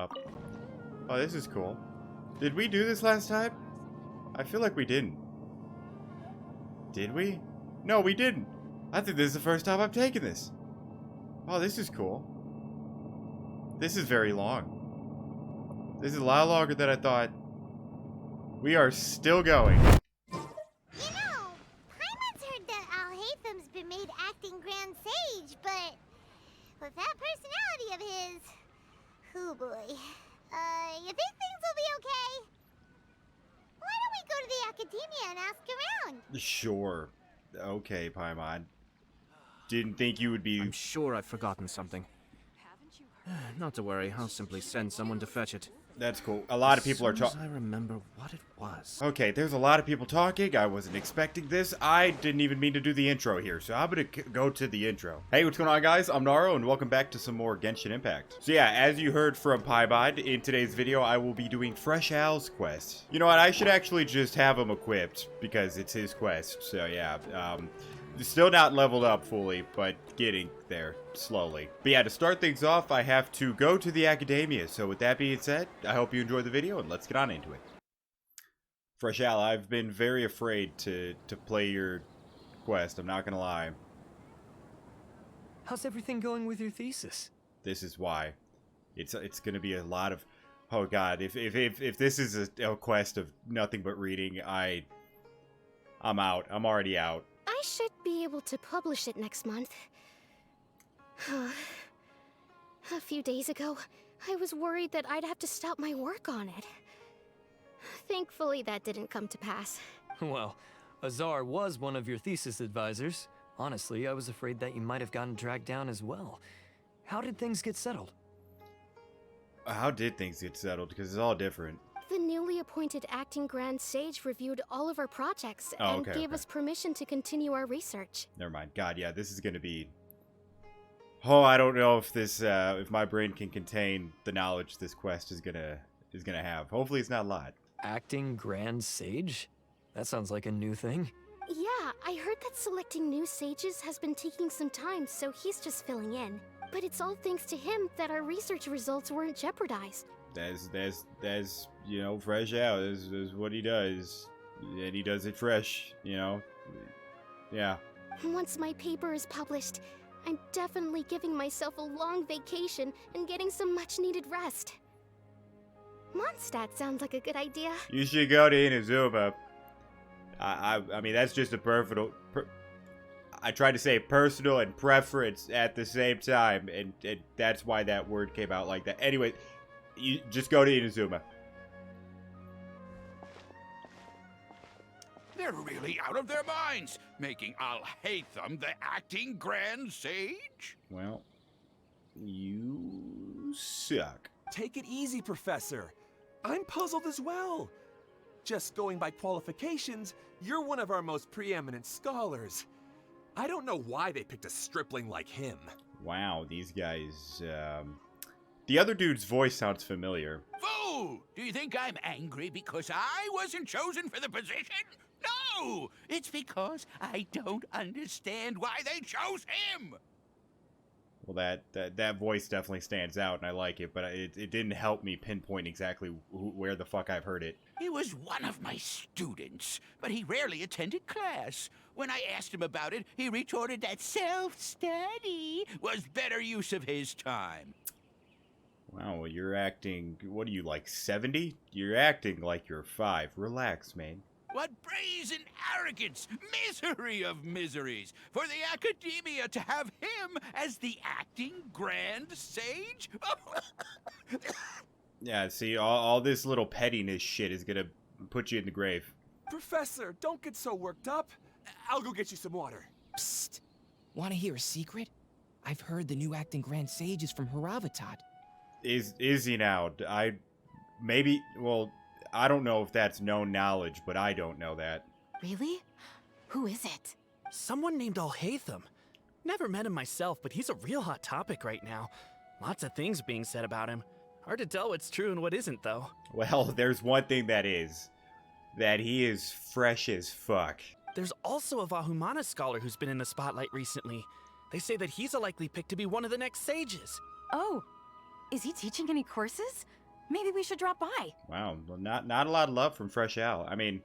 up. Oh, this is cool. Did we do this last time? I feel like we didn't. Did we? No, we didn't. I think this is the first time I've taken this. Oh, this is cool. This is very long. This is a lot longer than I thought. We are still going. You know, Paimon's heard that Alhaitham's been made acting Grand Sage, but with that personality of his, oh boy. You think things will be okay? Why don't we go to the academia and ask around? Sure. Okay, Paimon. Didn't think you would be... I'm sure I've forgotten something. Not to worry, I'll simply send someone to fetch it. That's cool. A lot of people are talking. I remember what it was. Okay, there's a lot of people talking. I wasn't expecting this. I didn't even mean to do the intro here, so I'm gonna go to the intro. Hey, what's going on, guys? I'm Naro, and welcome back to some more Genshin Impact. So yeah, as you heard from Paimon, in today's video, I will be doing Fresh Al's quest. You know what? I should actually just have him equipped, because it's his quest. So yeah, still not leveled up fully, but getting there slowly. But yeah, to start things off, I have to go to the academia. So with that being said, I hope you enjoyed the video, and let's get on into it. Fresh Al, I've been very afraid to play your quest, I'm not gonna lie. How's everything going with your thesis? This is why. It's gonna be a lot of... Oh god, if this is a quest of nothing but reading, I'm out. I'm already out. I should be able to publish it next month. A few days ago, I was worried that I'd have to stop my work on it. Thankfully, that didn't come to pass. Well, Azar was one of your thesis advisors. Honestly, I was afraid that you might have gotten dragged down as well. How did things get settled? How did things get settled? Because it's all different. The newly appointed acting Grand Sage reviewed all of our projects and gave us permission to continue our research. Never mind. God, yeah, this is gonna be... Oh, I don't know if this, if my brain can contain the knowledge this quest is gonna have. Hopefully, it's not a lot. Acting Grand Sage? That sounds like a new thing. Yeah, I heard that selecting new sages has been taking some time, so he's just filling in. But it's all thanks to him that our research results weren't jeopardized. That's you know, Fresh out. That's what he does, and he does it fresh. You know, yeah. Once my paper is published, I'm definitely giving myself a long vacation and getting some much-needed rest. Mondstadt sounds like a good idea. You should go to Inazuma. I mean, that's just a I tried to say personal and preference at the same time, and that's why that word came out like that. Anyway, you just go to Inazuma. They're really out of their minds, making Alhaitham the acting Grand Sage? Well, you suck. Take it easy, Professor. I'm puzzled as well. Just going by qualifications, you're one of our most preeminent scholars. I don't know why they picked a stripling like him. Wow, these guys, the other dude's voice sounds familiar. Fool! Do you think I'm angry because I wasn't chosen for the position? No! It's because I don't understand why they chose him! Well, that voice definitely stands out, and I like it, but it didn't help me pinpoint exactly where the fuck I've heard it. He was one of my students, but he rarely attended class. When I asked him about it, he retorted that self-study was better use of his time. Wow, well, you're acting... What are you, like 70? You're acting like you're 5. Relax, man. What brazen arrogance! Misery of miseries! For the academia to have him as the acting Grand Sage? Yeah, see, all this little pettiness shit is gonna put you in the grave. Professor, don't get so worked up. I'll go get you some water. Psst! Wanna hear a secret? I've heard the new acting Grand Sage is from Haravatat. Is he now? Maybe, well... I don't know if that's known knowledge, but I don't know that. Really? Who is it? Someone named Alhaitham. Never met him myself, but he's a real hot topic right now. Lots of things being said about him. Hard to tell what's true and what isn't, though. Well, there's one thing that is. That he is fresh as fuck. There's also a Vahumana scholar who's been in the spotlight recently. They say that he's a likely pick to be one of the next sages. Oh, Is he teaching any courses? Maybe we should drop by. Wow, well, not a lot of love from Fresh Al. I mean,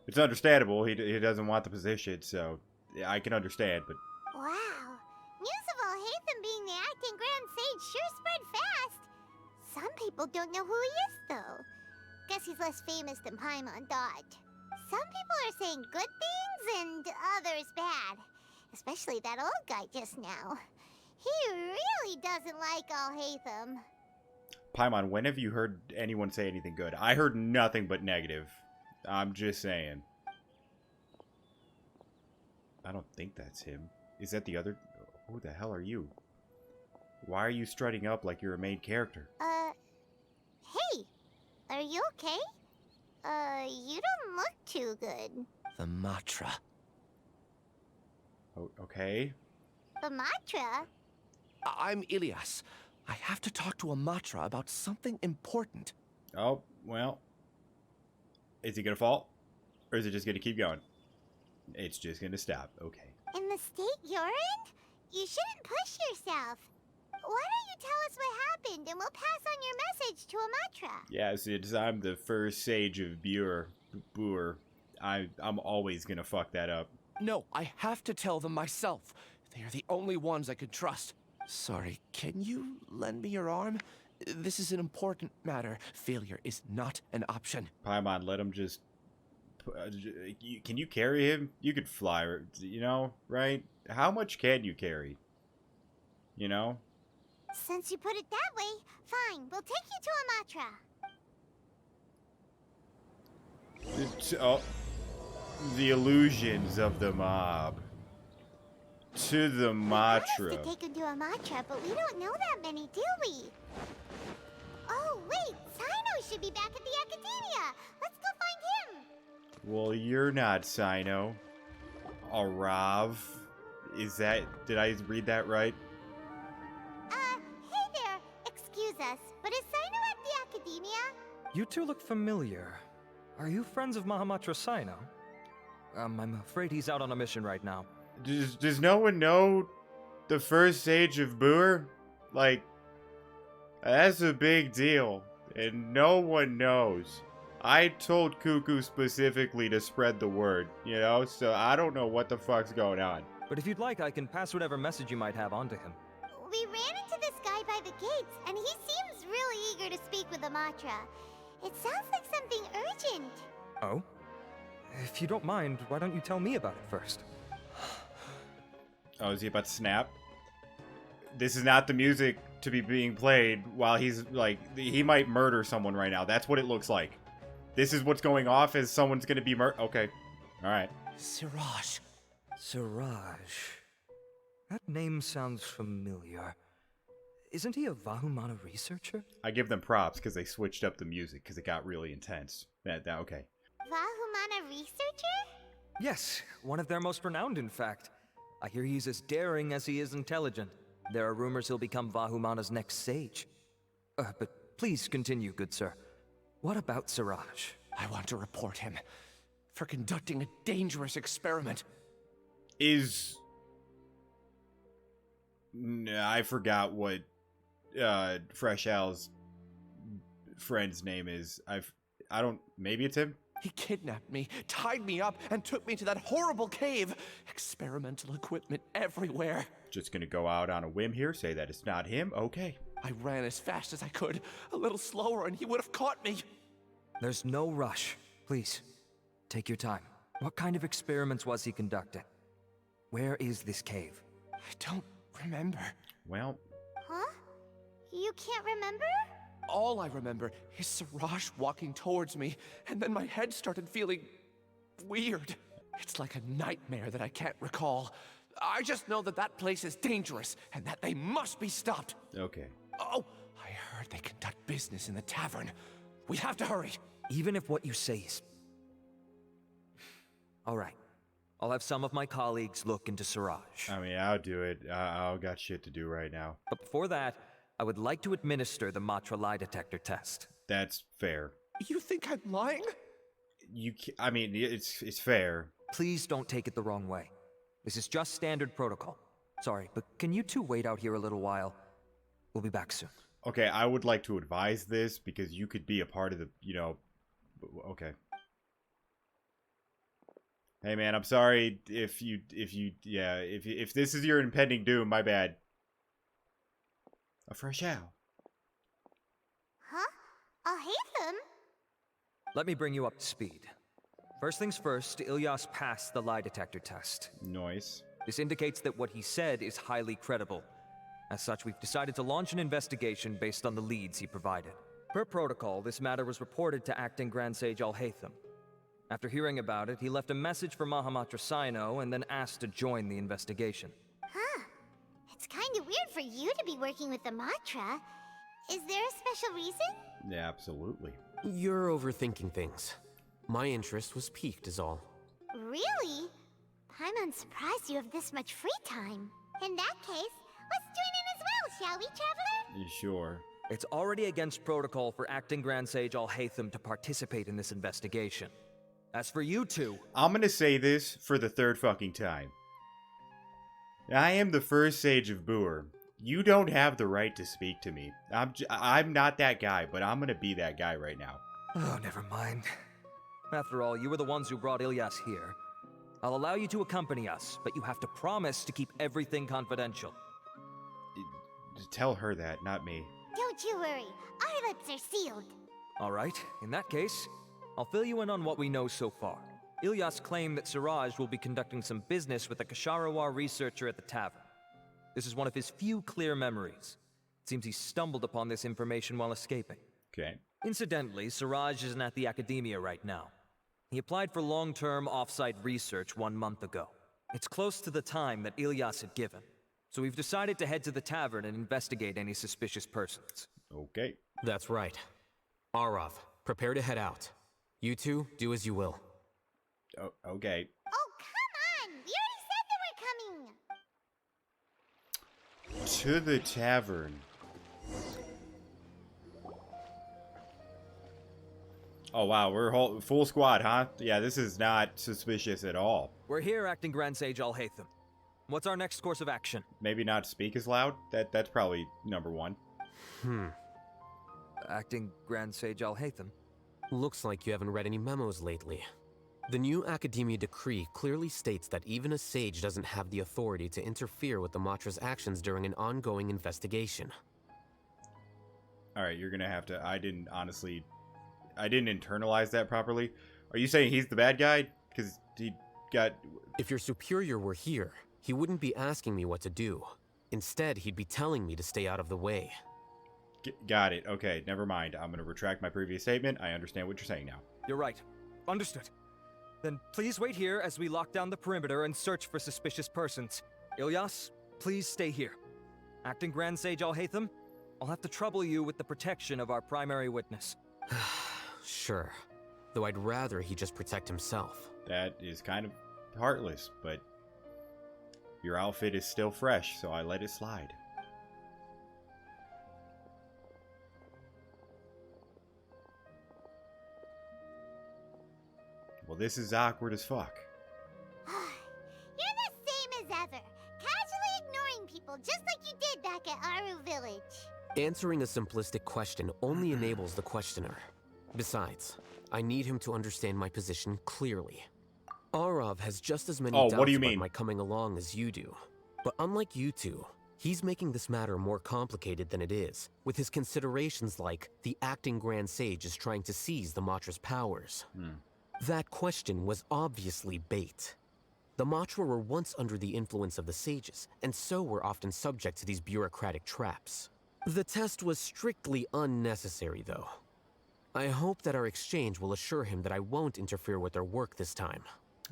it's understandable. He doesn't want the position, so yeah, I can understand. But Wow. News of Alhaitham being the acting Grand Sage sure spread fast. Some people don't know who he is, though. Guess he's less famous than Paimon thought. Some people are saying good things and others bad. Especially that old guy just now. He really doesn't like Alhaitham. Paimon, when have you heard anyone say anything good? I heard nothing but negative. I'm just saying. I don't think that's him. Is that the other? Who the hell are you? Why are you strutting up like you're a main character? Hey, are you okay? You don't look too good. The Matra. Oh, okay. The Matra? I'm Ilias. I have to talk to a Matra about something important. Oh, well. Is he gonna fall? Or is it just gonna keep going? It's just gonna stop. Okay. In the state you're in? You shouldn't push yourself. Why don't you tell us what happened and we'll pass on your message to a Matra? Yeah, since I'm the first sage of Boor, I'm always gonna fuck that up. No, I have to tell them myself. They are the only ones I can trust. Sorry, can you lend me your arm? This is an important matter. Failure is not an option. Paimon, let him just... Can you carry him? You could fly, you know, right? How much can you carry? You know? Since you put it that way, fine. We'll take you to a Matra. Oh, the illusions of the mob. To the We Matra. promised to take him to a Matra, but we don't know that many, do we? Oh, wait. Sino should be back at the Academia. Let's go find him. Well, you're not Sino. Arav. Is that... Did I read that right? Hey there. Excuse us, but is Sino at the Academia? You two look familiar. Are you friends of Mahamatra Sino? I'm afraid he's out on a mission right now. Does no one know the first sage of Boor? Like, that's a big deal, and no one knows. I told Cuckoo specifically to spread the word, you know, so I don't know what the fuck's going on. But if you'd like, I can pass whatever message you might have on to him. We ran into this guy by the gates, and he seems really eager to speak with the Matra. It sounds like something urgent. Oh? If you don't mind, why don't you tell me about it first? Oh, is he about to snap? This is not the music to be being played while he's, like, he might murder someone right now. That's what it looks like. This is what's going off as someone's gonna be okay. Alright. Siraj. Siraj. That name sounds familiar. Isn't he a Vahumana researcher? I give them props because they switched up the music because it got really intense. Okay. Vahumana researcher? Yes, one of their most renowned, in fact. I hear he's as daring as he is intelligent. There are rumors he'll become Vahumana's next sage. But please continue, good sir. What about Siraj? I want to report him for conducting a dangerous experiment. I forgot what Fresh Al's friend's name is. Maybe it's him? He kidnapped me, tied me up, and took me to that horrible cave. Experimental equipment everywhere. Just gonna go out on a whim here, say that it's not him? Okay. I ran as fast as I could, a little slower, and he would have caught me. There's no rush. Please, take your time. What kind of experiments was he conducting? Where is this cave? I don't remember. Well... Huh? You can't remember? All I remember is Siraj walking towards me, and then my head started feeling weird. It's like a nightmare that I can't recall. I just know that that place is dangerous, and that they must be stopped. Okay. Oh, I heard they conduct business in the tavern. We have to hurry. Even if what you say is... All right. I'll have some of my colleagues look into Siraj. I mean, I'll do it. I've got shit to do right now. But before that, I would like to administer the Matra lie detector test. That's fair. You think I'm lying? I mean, it's fair. Please don't take it the wrong way. This is just standard protocol. Sorry, but can you two wait out here a little while? We'll be back soon. Okay, I would like to advise this because you could be a part of the, you know... Okay. Hey man, I'm sorry if this is your impending doom, my bad. A fresh owl. Huh? Alhaitham? Let me bring you up to speed. First things first, Ilyas passed the lie detector test. Noise. This indicates that what he said is highly credible. As such, we've decided to launch an investigation based on the leads he provided. Per protocol, this matter was reported to Acting Grand Sage Alhaitham. After hearing about it, he left a message for Mahamatra Sino and then asked to join the investigation. Huh. It's kinda weird for you to be working with the Matra. Is there a special reason? Yeah, absolutely. You're overthinking things. My interest was piqued is all. Really? I'm surprised you have this much free time. In that case, let's join in as well, shall we, Traveler? You sure? It's already against protocol for Acting Grand Sage Alhaitham to participate in this investigation. As for you two... I'm gonna say this for the third fucking time. I am the first Sage of Boer. You don't have the right to speak to me. I'm not that guy, but I'm gonna be that guy right now. Oh, never mind. After all, you were the ones who brought Ilyas here. I'll allow you to accompany us, but you have to promise to keep everything confidential. Tell her that, not me. Don't you worry. Our lips are sealed. All right, in that case, I'll fill you in on what we know so far. Ilyas claimed that Siraj will be conducting some business with a Kasharawar researcher at the tavern. This is one of his few clear memories. It seems he stumbled upon this information while escaping. Okay. Incidentally, Siraj isn't at the academia right now. He applied for long-term off-site research 1 month ago. It's close to the time that Ilyas had given, so we've decided to head to the tavern and investigate any suspicious persons. Okay. That's right. Arav, prepare to head out. You two, do as you will. Oh, okay. Oh, come on! We already said that we're coming! To the tavern. Oh wow, we're full squad, huh? Yeah, this is not suspicious at all. We're here, Acting Grand Sage Alhaitham. What's our next course of action? Maybe not speak as loud? That's probably number one. Acting Grand Sage Alhaitham? Looks like you haven't read any memos lately. The new Academia decree clearly states that even a sage doesn't have the authority to interfere with the Matra's actions during an ongoing investigation. Alright, you're gonna have to... I didn't internalize that properly. Are you saying he's the bad guy? Because he got... If your superior were here, he wouldn't be asking me what to do. Instead, he'd be telling me to stay out of the way. Got it. Okay, never mind. I'm gonna retract my previous statement. I understand what you're saying now. You're right. Understood. Then please wait here as we lock down the perimeter and search for suspicious persons. Ilyas, please stay here. Acting Grand Sage Alhaitham, I'll have to trouble you with the protection of our primary witness. Sure. Though I'd rather he just protect himself. That is kind of heartless, but your outfit is still fresh, so I let it slide. Well, this is awkward as fuck. You're the same as ever. Casually ignoring people, just like you did back at Aru Village. Answering a simplistic question only enables the questioner. Besides, I need him to understand my position clearly. Arav has just as many doubts about my coming along as you do. But unlike you two, he's making this matter more complicated than it is, with his considerations like the acting Grand Sage is trying to seize the Matra's powers. That question was obviously bait. The Matra were once under the influence of the sages, and so were often subject to these bureaucratic traps. The test was strictly unnecessary, though. I hope that our exchange will assure him that I won't interfere with their work this time.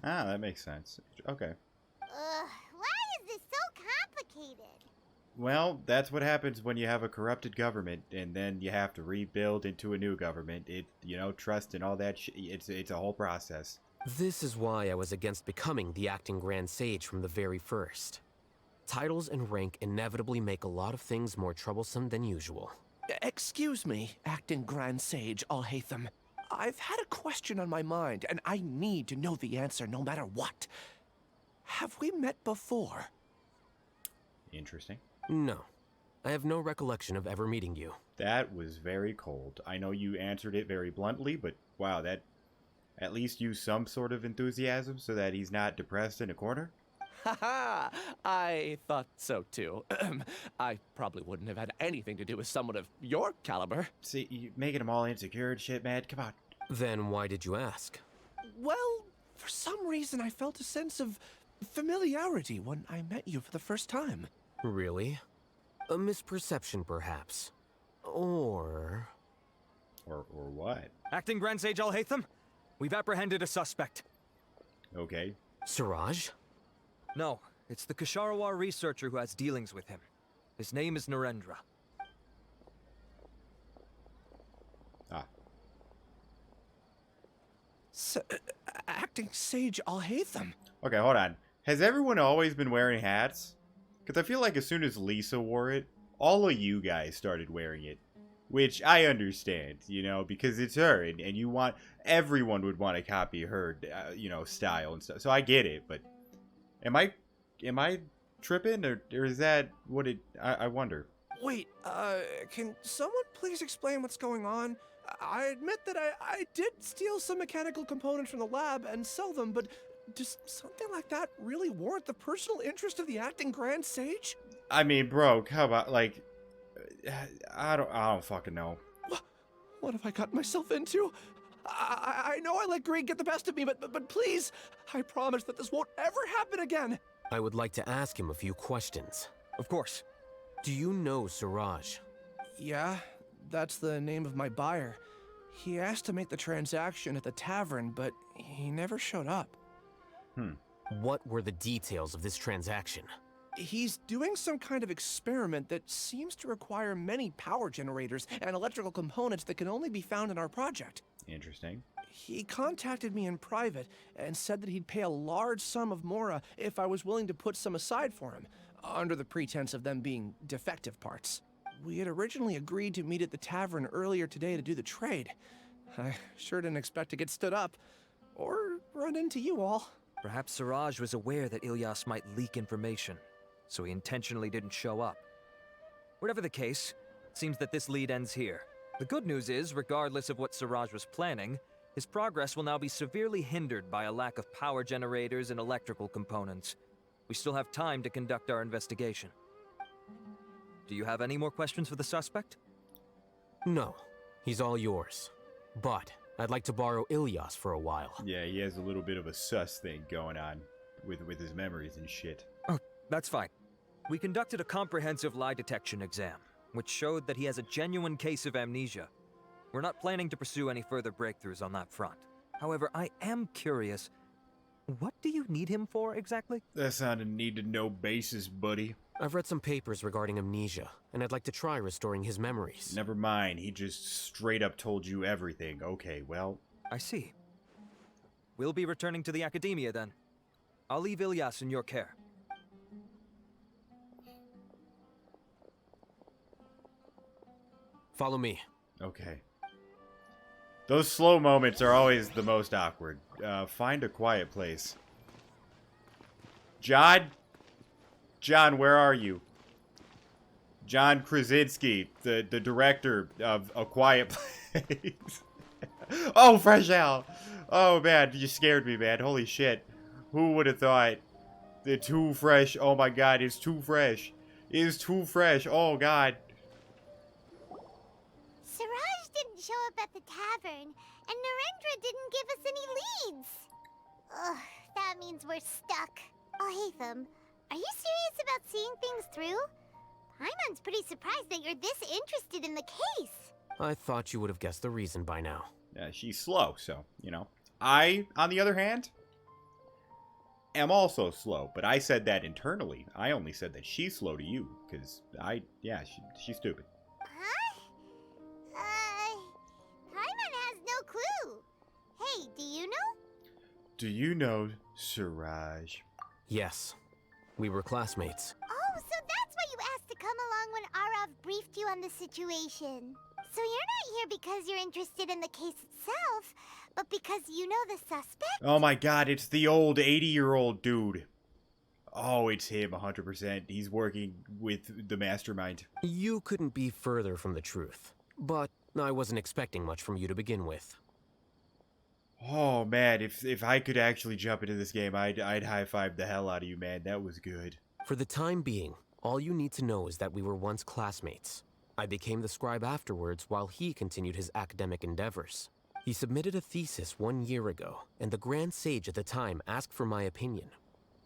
Ah, that makes sense. Okay. Why is this so complicated? Well, that's what happens when you have a corrupted government, and then you have to rebuild into a new government. Trust and all that it's a whole process. This is why I was against becoming the acting Grand Sage from the very first. Titles and rank inevitably make a lot of things more troublesome than usual. Excuse me, Acting Grand Sage Alhaitham. I've had a question on my mind, and I need to know the answer no matter what. Have we met before? Interesting. No. I have no recollection of ever meeting you. That was very cold. I know you answered it very bluntly, but wow, that at least used some sort of enthusiasm so that he's not depressed in a corner. Haha, I thought so too. I probably wouldn't have had anything to do with someone of your caliber. See, you making them all insecure and shit, man. Come on. Then why did you ask? Well, for some reason I felt a sense of familiarity when I met you for the first time. Really? A misperception, perhaps. Or what? Acting Grand Sage Alhaitham, we've apprehended a suspect. Okay. Siraj? No, it's the Ksharawar researcher who has dealings with him. His name is Narendra. Ah. Acting Sage Alhaitham. Okay, hold on. Has everyone always been wearing hats? Because I feel like as soon as Lisa wore it, all of you guys started wearing it. Which I understand, you know, because it's her, and you want, everyone would want to copy her, you know, style and stuff. So I get it, but am I tripping, or is that what it, I wonder. Wait, can someone please explain what's going on? I admit that I did steal some mechanical components from the lab and sell them, but does something like that really warrant the personal interest of the acting Grand Sage? I mean, bro, come on, like, I don't fucking know. What have I gotten myself into? I know I let greed get the best of me, but please, I promise that this won't ever happen again. I would like to ask him a few questions. Of course. Do you know Siraj? Yeah, that's the name of my buyer. He asked to make the transaction at the tavern, but he never showed up. What were the details of this transaction? He's doing some kind of experiment that seems to require many power generators and electrical components that can only be found in our project. Interesting. He contacted me in private and said that he'd pay a large sum of Mora if I was willing to put some aside for him, under the pretense of them being defective parts. We had originally agreed to meet at the tavern earlier today to do the trade. I sure didn't expect to get stood up, or run into you all. Perhaps Siraj was aware that Ilyas might leak information, so he intentionally didn't show up. Whatever the case, it seems that this lead ends here. The good news is, regardless of what Siraj was planning, his progress will now be severely hindered by a lack of power generators and electrical components. We still have time to conduct our investigation. Do you have any more questions for the suspect? No, he's all yours. But I'd like to borrow Ilyas for a while. Yeah, he has a little bit of a sus thing going on with his memories and shit. Oh, that's fine. We conducted a comprehensive lie detection exam, which showed that he has a genuine case of amnesia. We're not planning to pursue any further breakthroughs on that front. However, I am curious, what do you need him for exactly? That's on a need-to-know basis, buddy. I've read some papers regarding amnesia, and I'd like to try restoring his memories. Never mind, he just straight up told you everything. Okay, well... I see. We'll be returning to the academia then. I'll leave Ilyas in your care. Follow me. Okay. Those slow moments are always the most awkward. Find a quiet place. John? John, where are you? John Krasinski, the director of A Quiet Place. Oh, Fresh Al! Oh, man, you scared me, man. Holy shit. Who would have thought? They're too fresh. Oh, my God, it's too fresh. It's too fresh. Oh, God. Siraj didn't show up at the tavern, and Narendra didn't give us any leads. Ugh, that means we're stuck. Alhaitham, are you serious about seeing things through? Paimon's pretty surprised that you're this interested in the case. I thought you would have guessed the reason by now. She's slow, so, you know. I, on the other hand, am also slow, but I said that internally. I only said that she's slow to you, because she's stupid. Paimon has no clue. Hey, do you know? Do you know Siraj? Yes. We were classmates. Oh, so that's why you asked to come along when Arav briefed you on the situation. So you're not here because you're interested in the case itself, but because you know the suspect? Oh my God, it's the old 80-year-old dude. Oh, it's him, 100%. He's working with the mastermind. You couldn't be further from the truth. But I wasn't expecting much from you to begin with. Oh, man, if I could actually jump into this game, I'd high-five the hell out of you, man. That was good. For the time being, all you need to know is that we were once classmates. I became the scribe afterwards while he continued his academic endeavors. He submitted a thesis 1 year ago, and the Grand Sage at the time asked for my opinion.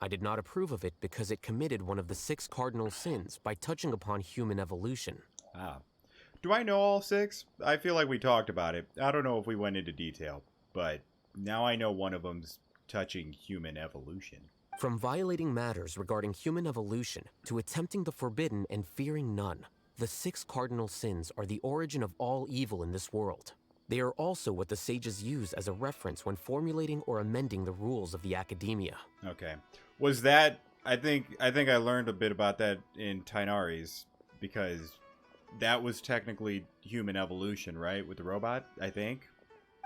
I did not approve of it because it committed one of the 6 cardinal sins by touching upon human evolution. Ah. Do I know all 6? I feel like we talked about it. I don't know if we went into detail, but now I know one of them's touching human evolution. From violating matters regarding human evolution to attempting the forbidden and fearing none, the 6 cardinal sins are the origin of all evil in this world. They are also what the sages use as a reference when formulating or amending the rules of the academia. Okay. Was that... I think I learned a bit about that in Tainari's, because that was technically human evolution, right? With the robot, I think?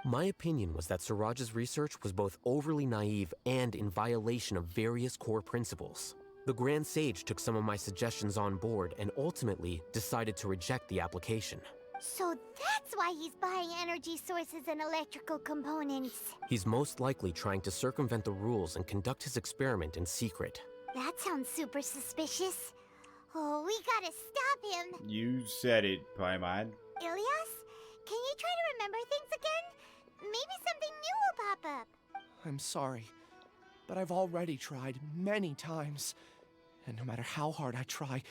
My opinion was that Siraj's research was both overly naive and in violation of various core principles. The Grand Sage took some of my suggestions on board and ultimately decided to reject the application. So that's why he's buying energy sources and electrical components. He's most likely trying to circumvent the rules and conduct his experiment in secret. That sounds super suspicious. Oh, we gotta stop him. You said it, Paimon. Ilias, can you try to remember things again? Maybe something new will pop up. I'm sorry, but I've already tried many times. And no matter how hard I try,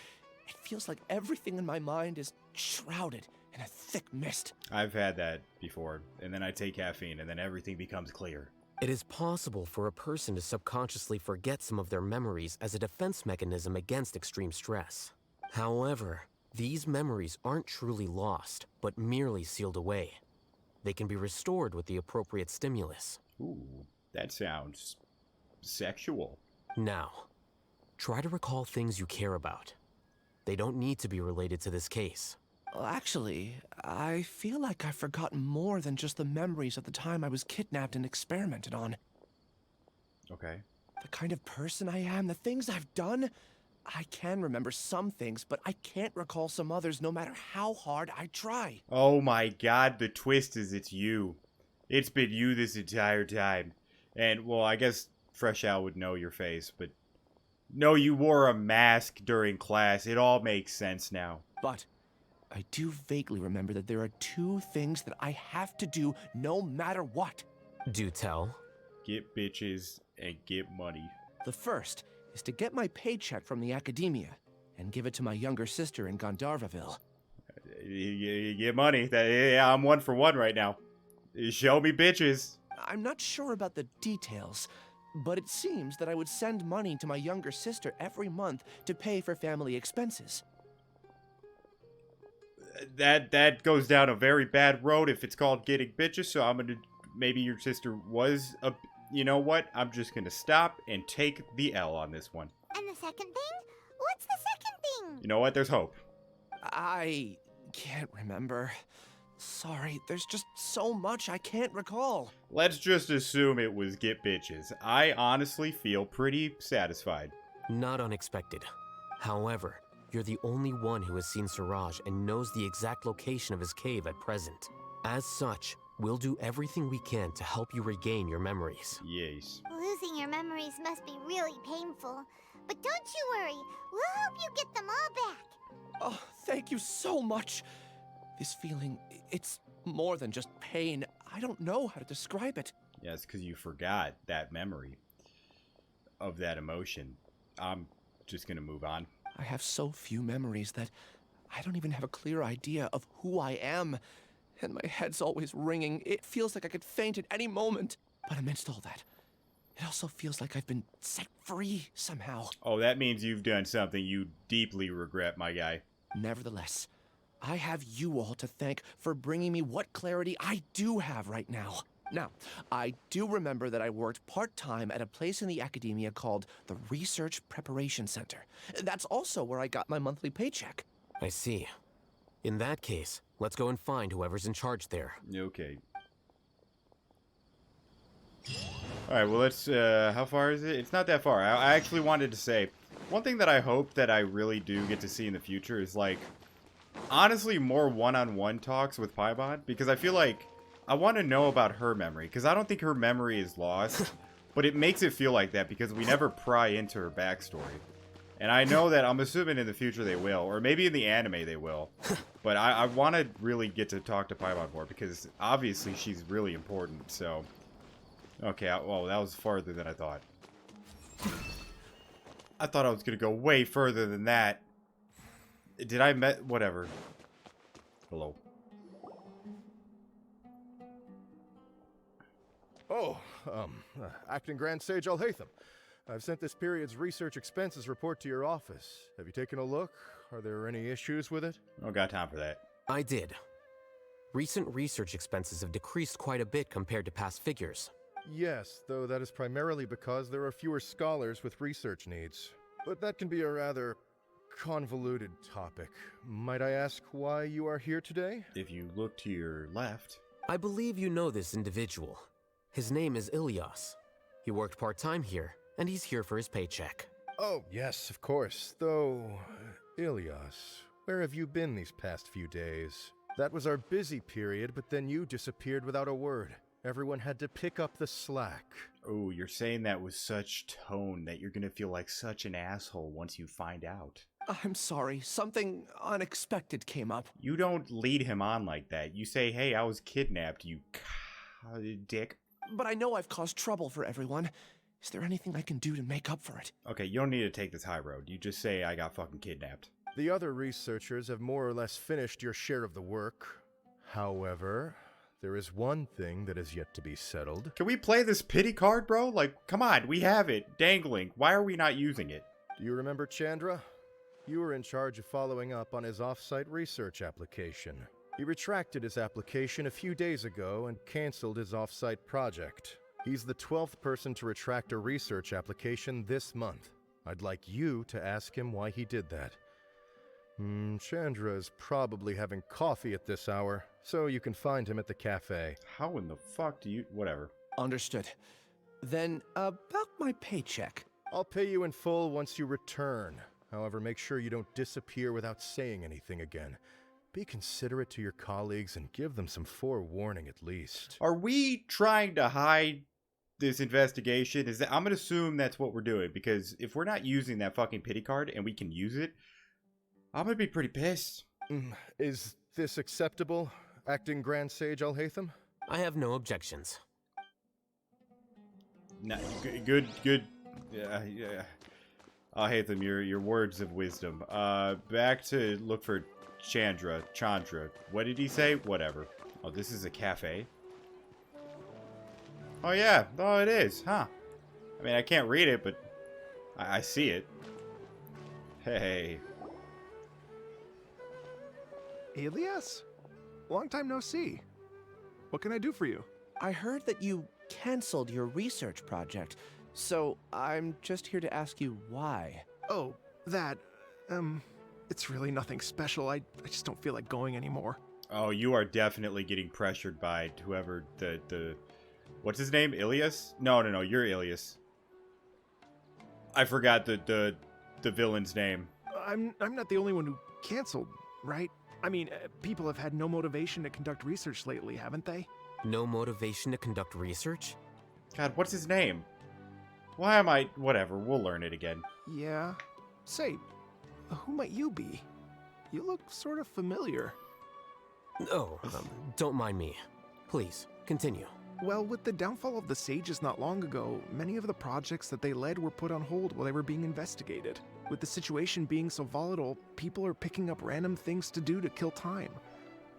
it feels like everything in my mind is shrouded in a thick mist. I've had that before, and then I take caffeine, and then everything becomes clear. It is possible for a person to subconsciously forget some of their memories as a defense mechanism against extreme stress. However, these memories aren't truly lost, but merely sealed away. They can be restored with the appropriate stimulus. Ooh, that sounds sexual. Now, try to recall things you care about. They don't need to be related to this case. Well, actually, I feel like I've forgotten more than just the memories of the time I was kidnapped and experimented on. Okay. The kind of person I am, the things I've done, I can remember some things, but I can't recall some others no matter how hard I try. Oh my god, the twist is it's you. It's been you this entire time. And, well, I guess Fresh Out would know your face, but... No, you wore a mask during class. It all makes sense now. But I do vaguely remember that there are 2 things that I have to do no matter what. Do tell. Get bitches and get money. The first is to get my paycheck from the academia and give it to my younger sister in Gandharvaville. You get money. Yeah, I'm 1 for 1 right now. Show me bitches. I'm not sure about the details, but it seems that I would send money to my younger sister every month to pay for family expenses. That goes down a very bad road if it's called getting bitches, so I'm gonna... Maybe your sister was a... You know what? I'm just gonna stop and take the L on this one. And the second thing? What's the second thing? You know what? There's hope. I can't remember. Sorry, there's just so much I can't recall. Let's just assume it was get bitches. I honestly feel pretty satisfied. Not unexpected. However, you're the only one who has seen Siraj and knows the exact location of his cave at present. As such, we'll do everything we can to help you regain your memories. Yes. Losing your memories must be really painful. But don't you worry, we'll help you get them all back. Oh, thank you so much. This feeling, it's more than just pain. I don't know how to describe it. Yeah, it's because you forgot that memory of that emotion. I'm just gonna move on. I have so few memories that I don't even have a clear idea of who I am. And my head's always ringing. It feels like I could faint at any moment. But amidst all that, it also feels like I've been set free somehow. Oh, that means you've done something you deeply regret, my guy. Nevertheless, I have you all to thank for bringing me what clarity I do have right now. Now, I do remember that I worked part-time at a place in the academia called the Research Preparation Center. That's also where I got my monthly paycheck. I see. In that case, let's go and find whoever's in charge there. Okay. Alright, well, let's, how far is it? It's not that far. I actually wanted to say, one thing that I hope that I really do get to see in the future is, like, honestly, more one-on-one talks with Paimon, because I feel like I want to know about her memory, because I don't think her memory is lost, but it makes it feel like that because we never pry into her backstory. And I know that I'm assuming in the future they will, or maybe in the anime they will, but I want to really get to talk to Paimon more, because obviously she's really important, so... Okay, well, that was farther than I thought. I thought I was going to go way further than that. Did I met... Whatever. Hello. Oh, Acting Grand Sage Alhaitham. I've sent this period's research expenses report to your office. Have you taken a look? Are there any issues with it? I don't got time for that. I did. Recent research expenses have decreased quite a bit compared to past figures. Yes, though that is primarily because there are fewer scholars with research needs. But that can be a rather convoluted topic. Might I ask why you are here today? If you look to your left... I believe you know this individual. His name is Ilias. He worked part-time here, and he's here for his paycheck. Oh, yes, of course. Though, Ilias, where have you been these past few days? That was our busy period, but then you disappeared without a word. Everyone had to pick up the slack. Oh, you're saying that with such tone that you're gonna feel like such an asshole once you find out. I'm sorry, something unexpected came up. You don't lead him on like that. You say, hey, I was kidnapped, you dick. But I know I've caused trouble for everyone. Is there anything I can do to make up for it? Okay, you don't need to take this high road. You just say, I got fucking kidnapped. The other researchers have more or less finished your share of the work. However... there is one thing that is yet to be settled. Can we play this pity card, bro? Like, come on, we have it, dangling. Why are we not using it? Do you remember Chandra? You were in charge of following up on his off-site research application. He retracted his application a few days ago and canceled his off-site project. He's the 12th person to retract a research application this month. I'd like you to ask him why he did that. Chandra is probably having coffee at this hour, so you can find him at the cafe. How in the fuck do you... Whatever. Understood. Then, about my paycheck. I'll pay you in full once you return. However, make sure you don't disappear without saying anything again. Be considerate to your colleagues and give them some forewarning at least. Are we trying to hide this investigation? Is that... I'm gonna assume that's what we're doing, because if we're not using that fucking pity card and we can use it, I'm gonna be pretty pissed. Is this acceptable, Acting Grand Sage Alhaitham? I have no objections. No, good. Yeah. Alhaitham, your words of wisdom. Back to look for Chandra. What did he say? Whatever. Oh, this is a cafe? Oh, yeah. Oh, it is, huh? I mean, I can't read it, but I see it. Hey. Ilias? Long time no see. What can I do for you? I heard that you canceled your research project, so I'm just here to ask you why. Oh, that, it's really nothing special. I just don't feel like going anymore. Oh, you are definitely getting pressured by whoever the what's his name? Ilias? No, you're Ilias. I forgot the villain's name. I'm not the only one who canceled, right? I mean, people have had no motivation to conduct research lately, haven't they? No motivation to conduct research? God, what's his name? Why am I... Whatever, we'll learn it again. Yeah. Say, who might you be? You look sort of familiar. Oh, don't mind me. Please, continue. Well, with the downfall of the Sages not long ago, many of the projects that they led were put on hold while they were being investigated. With the situation being so volatile, people are picking up random things to do to kill time.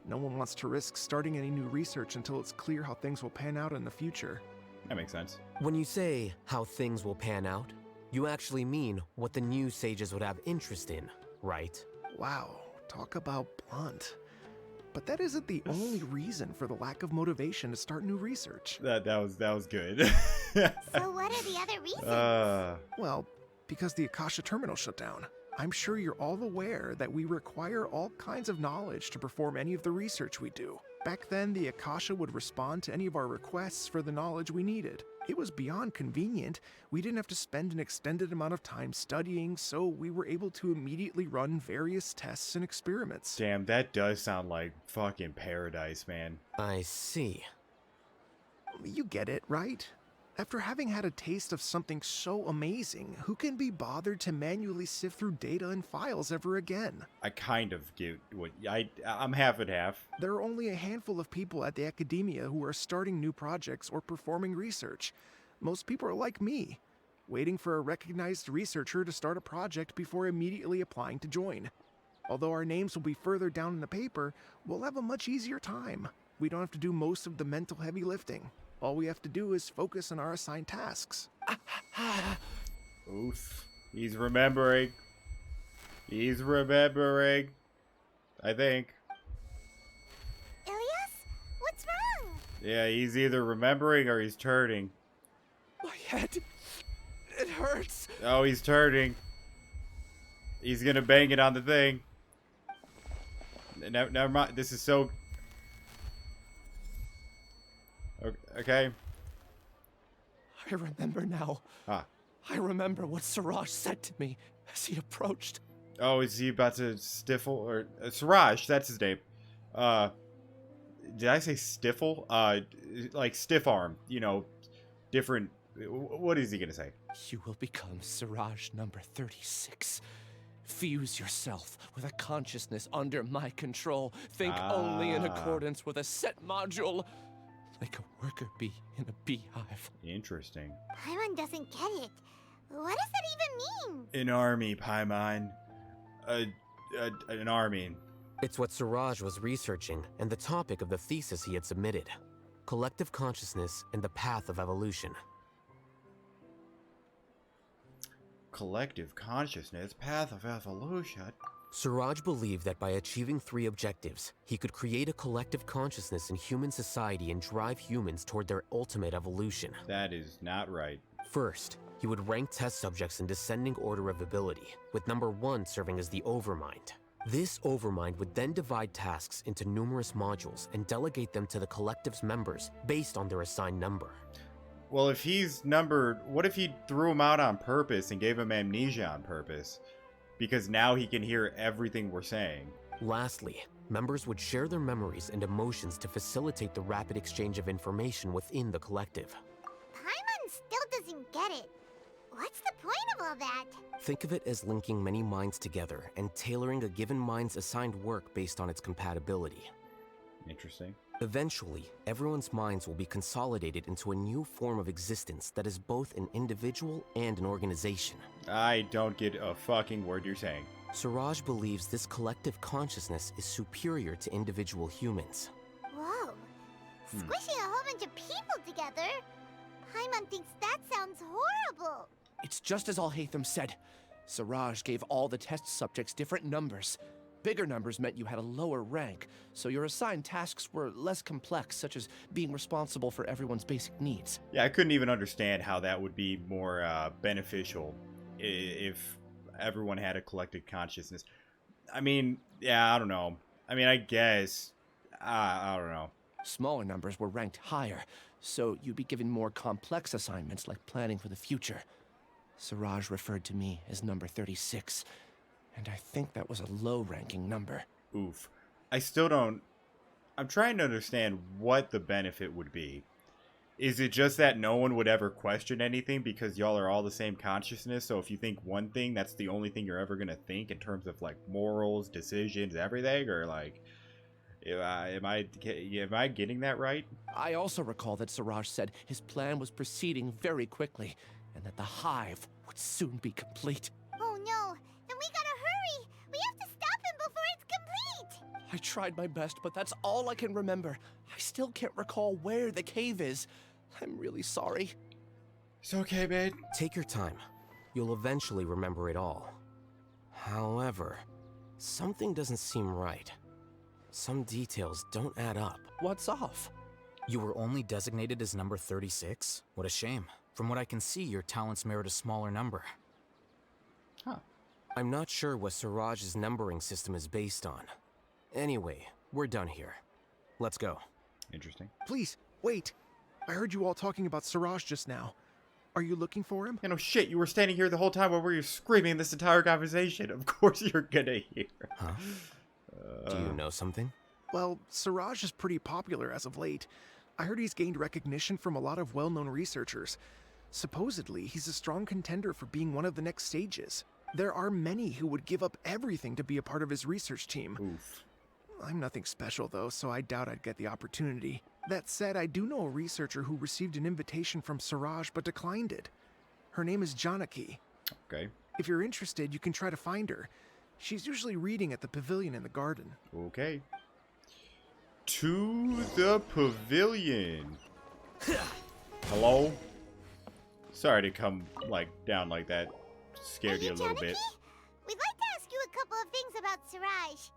No one wants to risk starting any new research until it's clear how things will pan out in the future. That makes sense. When you say how things will pan out, you actually mean what the new sages would have interest in, right? Wow, talk about blunt. But that isn't the only reason for the lack of motivation to start new research. That was good. So what are the other reasons? Well, because the Akasha terminal shut down. I'm sure you're all aware that we require all kinds of knowledge to perform any of the research we do. Back then, the Akasha would respond to any of our requests for the knowledge we needed. It was beyond convenient. We didn't have to spend an extended amount of time studying, so we were able to immediately run various tests and experiments. Damn, that does sound like fucking paradise, man. I see. You get it, right? After having had a taste of something so amazing, who can be bothered to manually sift through data and files ever again? I kind of get what I'm half and half. There are only a handful of people at the academia who are starting new projects or performing research. Most people are like me, waiting for a recognized researcher to start a project before immediately applying to join. Although our names will be further down in the paper, we'll have a much easier time. We don't have to do most of the mental heavy lifting. All we have to do is focus on our assigned tasks. Oof. He's remembering. He's remembering. I think. Ilias? What's wrong? Yeah, he's either remembering or he's turning. My head. It hurts. Oh, he's turning. He's gonna bang it on the thing. Never mind. This is so... Okay. I remember now. Ah. I remember what Siraj said to me as he approached. Oh, is he about to stiffle? Or Siraj, that's his name. Did I say stiffle? Like stiff arm. You know, different... What is he gonna say? You will become Siraj number 36. Fuse yourself with a consciousness under my control. Think only in accordance with a set module. Like a worker bee in a beehive. Interesting. Paimon doesn't get it. What does that even mean? An army, Paimon. An army. It's what Siraj was researching, and the topic of the thesis he had submitted. Collective consciousness and the path of evolution. Collective consciousness, path of evolution. Siraj believed that by achieving 3 objectives, he could create a collective consciousness in human society and drive humans toward their ultimate evolution. That is not right. First, he would rank test subjects in descending order of ability, with number 1 serving as the overmind. This overmind would then divide tasks into numerous modules and delegate them to the collective's members based on their assigned number. Well, if he's numbered, what if he threw him out on purpose and gave him amnesia on purpose? Because now he can hear everything we're saying. Lastly, members would share their memories and emotions to facilitate the rapid exchange of information within the collective. Paimon still doesn't get it. What's the point of all that? Think of it as linking many minds together and tailoring a given mind's assigned work based on its compatibility. Interesting. Eventually, everyone's minds will be consolidated into a new form of existence that is both an individual and an organization. I don't get a fucking word you're saying. Siraj believes this collective consciousness is superior to individual humans. Whoa. Squishing a whole bunch of people together? Paimon thinks that sounds horrible. It's just as Alhaitham said. Siraj gave all the test subjects different numbers. Bigger numbers meant you had a lower rank, so your assigned tasks were less complex, such as being responsible for everyone's basic needs. Yeah, I couldn't even understand how that would be more beneficial if everyone had a collective consciousness. I mean, yeah, I don't know. I mean, I guess. I don't know. Smaller numbers were ranked higher, so you'd be given more complex assignments like planning for the future. Siraj referred to me as number 36. And I think that was a low-ranking number. Oof. I still don't... I'm trying to understand what the benefit would be. Is it just that no one would ever question anything because y'all are all the same consciousness? So if you think one thing, that's the only thing you're ever going to think in terms of, like, morals, decisions, everything? Or, like, am I getting that right? I also recall that Siraj said his plan was proceeding very quickly, and that the hive would soon be complete. Oh no! Then we gotta hurry! We have to stop him before it's complete! I tried my best, but that's all I can remember. I still can't recall where the cave is. I'm really sorry. It's okay, man. Take your time. You'll eventually remember it all. However, something doesn't seem right. Some details don't add up. What's off? You were only designated as number 36? What a shame. From what I can see, your talents merit a smaller number. Huh. I'm not sure what Siraj's numbering system is based on. Anyway, we're done here. Let's go. Interesting. Please, wait. I heard you all talking about Siraj just now. Are you looking for him? You know, shit, you were standing here the whole time while we were screaming this entire conversation. Of course you're gonna hear. Huh? Do you know something? Well, Siraj is pretty popular as of late. I heard he's gained recognition from a lot of well-known researchers. Supposedly, he's a strong contender for being one of the next sages. There are many who would give up everything to be a part of his research team. Oof. I'm nothing special, though, so I doubt I'd get the opportunity. That said, I do know a researcher who received an invitation from Siraj but declined it. Her name is Janaki. Okay. If you're interested, you can try to find her. She's usually reading at the pavilion in the garden. Okay. To the pavilion. Hello? Sorry to come, like, down like that. Scared you a little bit. We'd like to ask you a couple of things about Siraj.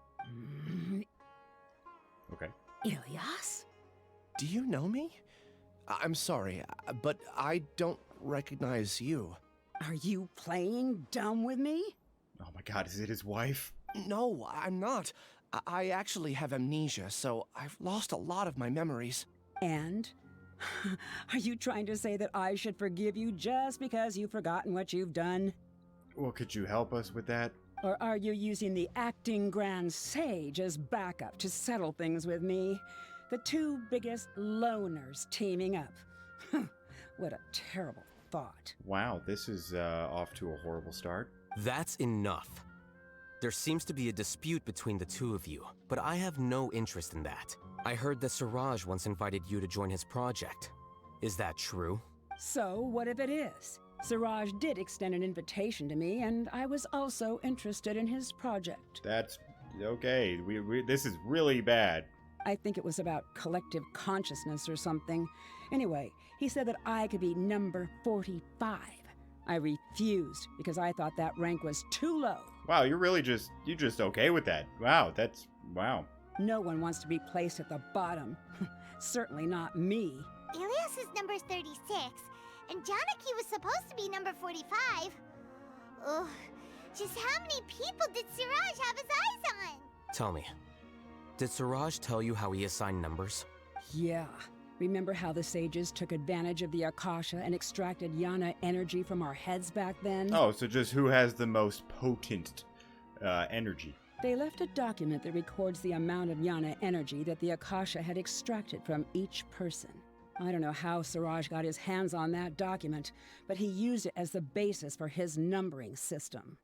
Okay. Ilyas? Do you know me? I'm sorry, but I don't recognize you. Are you playing dumb with me? Oh my god, is it his wife? No, I'm not. I actually have amnesia, so I've lost a lot of my memories. And? Are you trying to say that I should forgive you just because you've forgotten what you've done? Well, could you help us with that? Or are you using the acting Grand Sage as backup to settle things with me? The two biggest loners teaming up. What a terrible thought. Wow, this is off to a horrible start. That's enough. There seems to be a dispute between the two of you, but I have no interest in that. I heard that Siraj once invited you to join his project. Is that true? So, what if it is? Siraj did extend an invitation to me, and I was also interested in his project. That's okay. This is really bad. I think it was about collective consciousness or something. Anyway, he said that I could be number 45. I refused because I thought that rank was too low. Wow, you're just okay with that. Wow, wow. No one wants to be placed at the bottom. Certainly not me. Ilyas is number 36, and Janaki was supposed to be number 45. Ugh, just how many people did Siraj have his eyes on? Tell me, did Siraj tell you how he assigned numbers? Yeah. Remember how the sages took advantage of the Akasha and extracted Yana energy from our heads back then? Oh, so just who has the most potent energy? They left a document that records the amount of Yana energy that the Akasha had extracted from each person. I don't know how Siraj got his hands on that document, but he used it as the basis for his numbering system.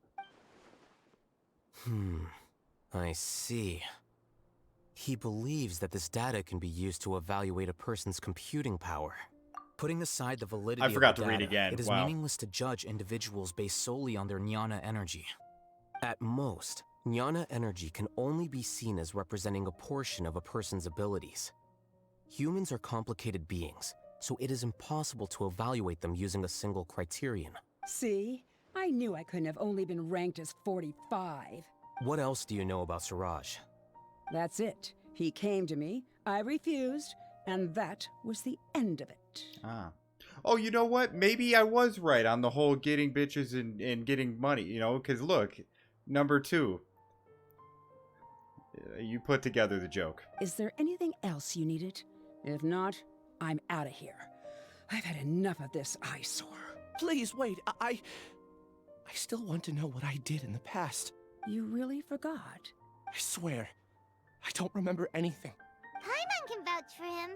I see. He believes that this data can be used to evaluate a person's computing power. Putting aside the validity I forgot of the to read data, again. it is Wow. meaningless to judge individuals based solely on their Jnana energy. At most, Jnana energy can only be seen as representing a portion of a person's abilities. Humans are complicated beings, so it is impossible to evaluate them using a single criterion. See? I knew I couldn't have only been ranked as 45. What else do you know about Siraj? That's it. He came to me, I refused, and that was the end of it. Ah. Oh, you know what? Maybe I was right on the whole getting bitches and getting money, you know? Because look, number 2. You put together the joke. Is there anything else you needed? If not, I'm out of here. I've had enough of this eyesore. Please, wait. I still want to know what I did in the past. You really forgot? I swear, I don't remember anything. Paimon can vouch for him.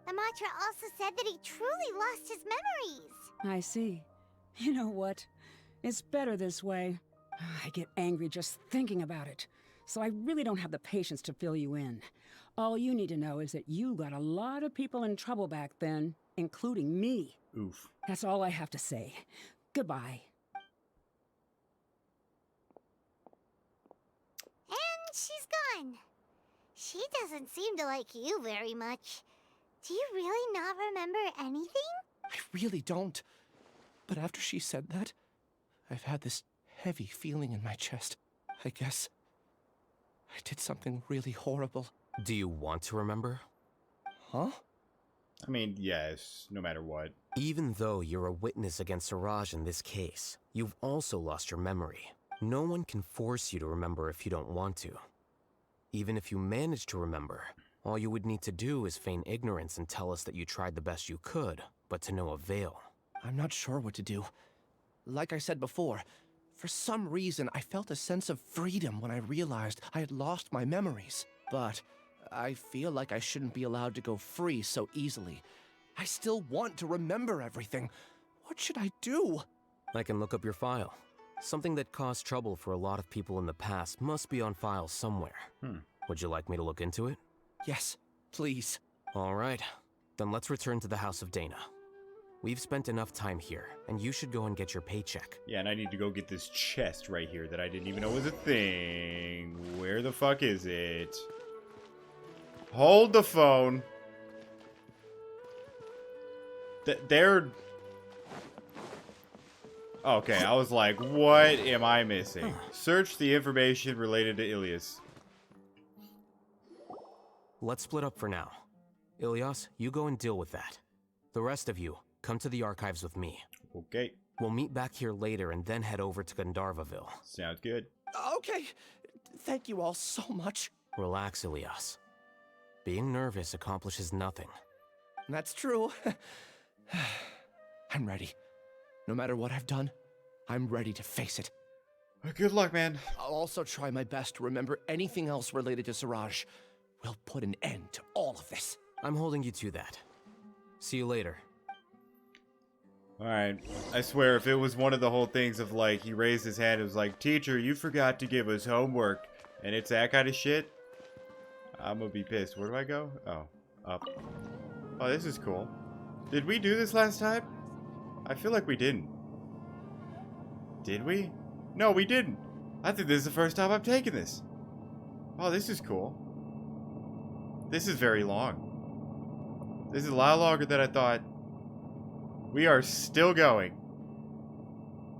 The mantra also said that he truly lost his memories. I see. You know what? It's better this way. I get angry just thinking about it, so I really don't have the patience to fill you in. All you need to know is that you got a lot of people in trouble back then, including me. Oof. That's all I have to say. Goodbye. And she's gone. She doesn't seem to like you very much. Do you really not remember anything? I really don't. But after she said that, I've had this heavy feeling in my chest. I guess I did something really horrible. Do you want to remember? Huh? I mean, yes, no matter what. Even though you're a witness against Siraj in this case, you've also lost your memory. No one can force you to remember if you don't want to. Even if you manage to remember, All you would need to do is feign ignorance and tell us that you tried the best you could, but to no avail. I'm not sure what to do. Like I said before, for some reason I felt a sense of freedom when I realized I had lost my memories. But I feel like I shouldn't be allowed to go free so easily. I still want to remember everything. What should I do? I can look up your file. Something that caused trouble for a lot of people in the past must be on file somewhere. Would you like me to look into it? Yes, please. All right. Then let's return to the House of Dana. We've spent enough time here, and you should go and get your paycheck. Yeah, and I need to go get this chest right here that I didn't even know was a thing. Where the fuck is it? Hold the phone. They're... Okay, I was like, what am I missing? Search the information related to Ilias. Let's split up for now. Ilias, you go and deal with that. The rest of you, come to the archives with me. Okay. We'll meet back here later and then head over to Gandharvaville. Sounds good. Okay. Thank you all so much. Relax, Ilias. Being nervous accomplishes nothing. That's true. I'm ready. No matter what I've done, I'm ready to face it. Good luck, man. I'll also try my best to remember anything else related to Siraj. We'll put an end to all of this. I'm holding you to that. See you later. Alright. I swear, if it was one of the whole things of, like, he raised his hand, it was like, teacher, you forgot to give us homework. And it's that kind of shit, I'm gonna be pissed. Where do I go? Oh, up. Oh, this is cool. Did we do this last time? I feel like we didn't. Did we? No, we didn't. I think this is the first time I'm taking this. Oh, this is cool. This is very long. This is a lot longer than I thought. We are still going.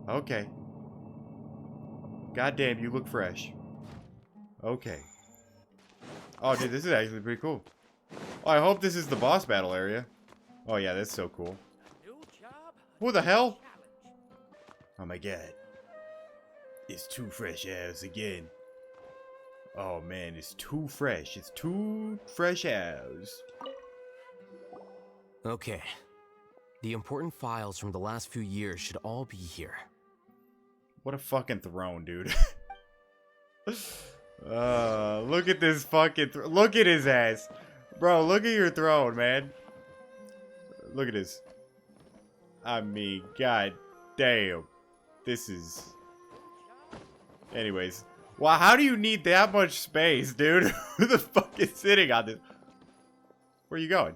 Okay. Goddamn, you look fresh. Okay. Oh, dude, this is actually pretty cool. Oh, I hope this is the boss battle area. Oh, yeah, that's so cool. Who the hell? Oh, my God. It's too fresh as again. Oh, man, it's too fresh. It's too fresh as. Okay. The important files from the last few years should all be here. What a fucking throne, dude. Look at this fucking look at his ass. Bro, look at your throne, man. Look at this. I mean, god damn. This is... Anyways. Wow, how do you need that much space, dude? Who the fuck is sitting on this? Where are you going?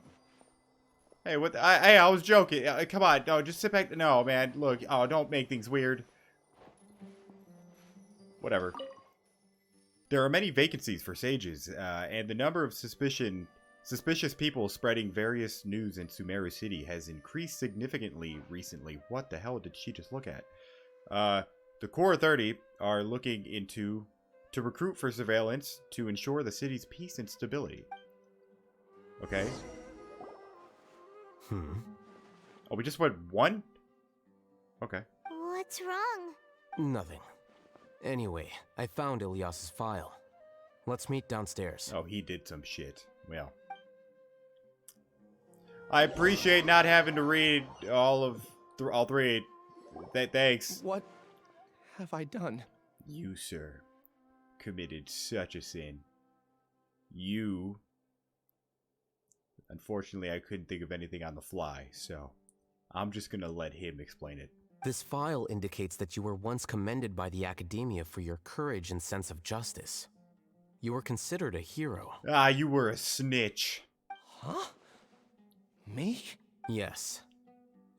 Hey, what? Hey, I was joking. Come on, no, just sit back. No, man, look. Oh, don't make things weird. Whatever. There are many vacancies for sages, and the number of suspicious people spreading various news in Sumeru City has increased significantly recently. What the hell did she just look at? The Core 30 are looking to recruit for surveillance to ensure the city's peace and stability. Okay. Oh, we just went one? Okay. What's wrong? Nothing. Anyway, I found Ilias's file. Let's meet downstairs. Oh, he did some shit. Well. I appreciate not having to read all three. Thanks. What have I done? You, sir, committed such a sin. You... Unfortunately, I couldn't think of anything on the fly, so I'm just gonna let him explain it. This file indicates that you were once commended by the academia for your courage and sense of justice. You were considered a hero. Ah, you were a snitch. Huh? Me? Yes.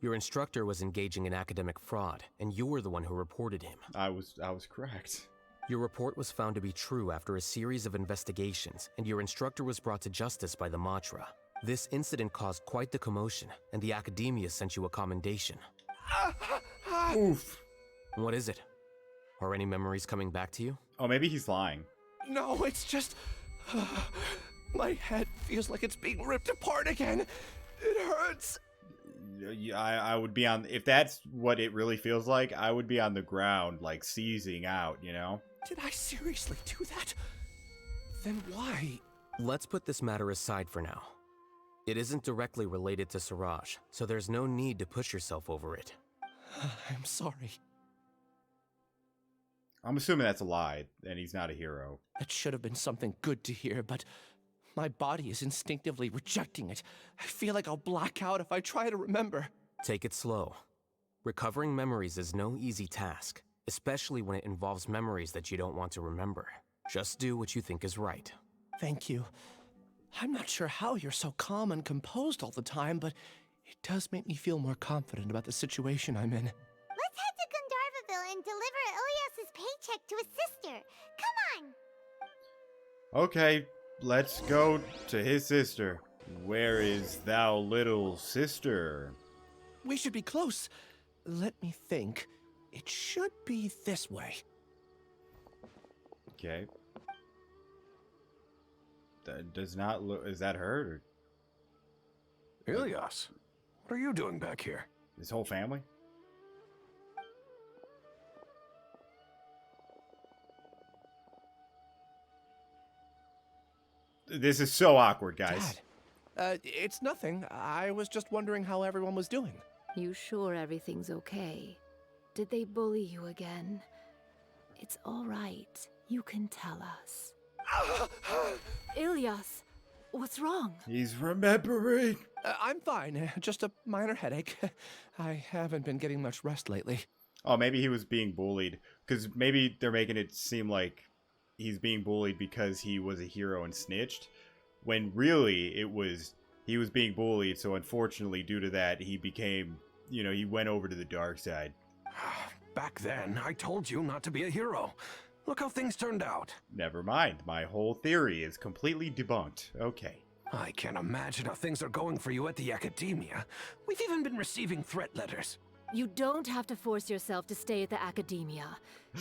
Your instructor was engaging in academic fraud, and you were the one who reported him. I was correct. Your report was found to be true after a series of investigations, and your instructor was brought to justice by the Matra. This incident caused quite the commotion, and the academia sent you a commendation. Oof. What is it? Are any memories coming back to you? Oh, maybe he's lying. No, it's just... my head feels like it's being ripped apart again. It hurts. I would be on... If that's what it really feels like, I would be on the ground, like, seizing out, you know? Did I seriously do that? Then why? Let's put this matter aside for now. It isn't directly related to Siraj, so there's no need to push yourself over it. I'm sorry. I'm assuming that's a lie, and he's not a hero. That should have been something good to hear, but my body is instinctively rejecting it. I feel like I'll black out if I try to remember. Take it slow. Recovering memories is no easy task, especially when it involves memories that you don't want to remember. Just do what you think is right. Thank you. I'm not sure how you're so calm and composed all the time, but it does make me feel more confident about the situation I'm in. Let's head to Gandharvaville and deliver Ilyas's paycheck to his sister. Come on! Okay, let's go to his sister. Where is thou little sister? We should be close. Let me think. It should be this way. Okay. That does not look... Is that her? Or... Ilyas, what are you doing back here? His whole family? This is so awkward, guys. Dad, it's nothing. I was just wondering how everyone was doing. You sure everything's okay? Did they bully you again? It's all right. You can tell us. Ilyas, what's wrong? He's remembering. I'm fine. Just a minor headache. I haven't been getting much rest lately. Oh, maybe he was being bullied. Because maybe they're making it seem like he's being bullied because he was a hero and snitched. When really, he was being bullied. So unfortunately, due to that, he became, he went over to the dark side. Back then, I told you not to be a hero. Look how things turned out. Never mind. My whole theory is completely debunked. Okay. I can't imagine how things are going for you at the academia. We've even been receiving threat letters. You don't have to force yourself to stay at the academia.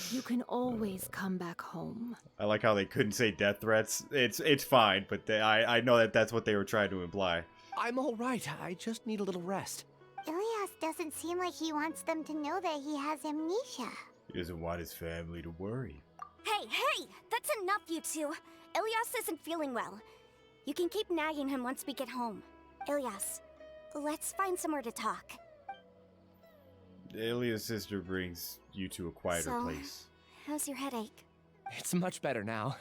You can always come back home. I like how they couldn't say death threats. It's fine, but I know that's what they were trying to imply. I'm all right. I just need a little rest. Ilyas doesn't seem like he wants them to know that he has amnesia. He doesn't want his family to worry. Hey! That's enough, you two! Ilyas isn't feeling well. You can keep nagging him once we get home. Ilyas, let's find somewhere to talk. Ilyas' sister brings you to a quieter place. How's your headache? It's much better now.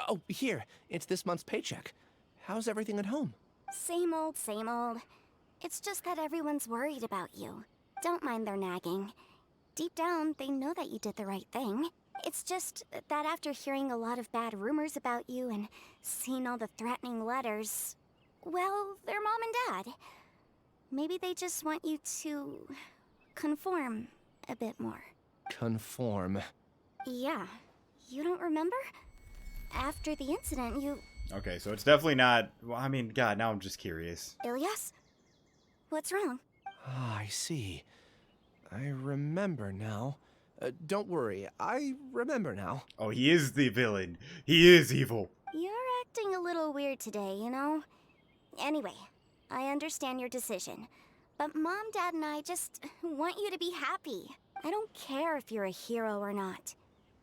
Oh, here, it's this month's paycheck. How's everything at home? Same old, same old. It's just that everyone's worried about you. Don't mind their nagging. Deep down, they know that you did the right thing. It's just that after hearing a lot of bad rumors about you and seeing all the threatening letters, well, they're mom and dad. Maybe they just want you to conform a bit more. Conform? Yeah. You don't remember? After the incident, you... Okay, so it's definitely not... Well, I mean, God, now I'm just curious. Ilyas? What's wrong? Ah, I see. I remember now. Don't worry, I remember now. Oh, he is the villain. He is evil. You're acting a little weird today, you know? Anyway, I understand your decision. But Mom, Dad, and I just want you to be happy. I don't care if you're a hero or not.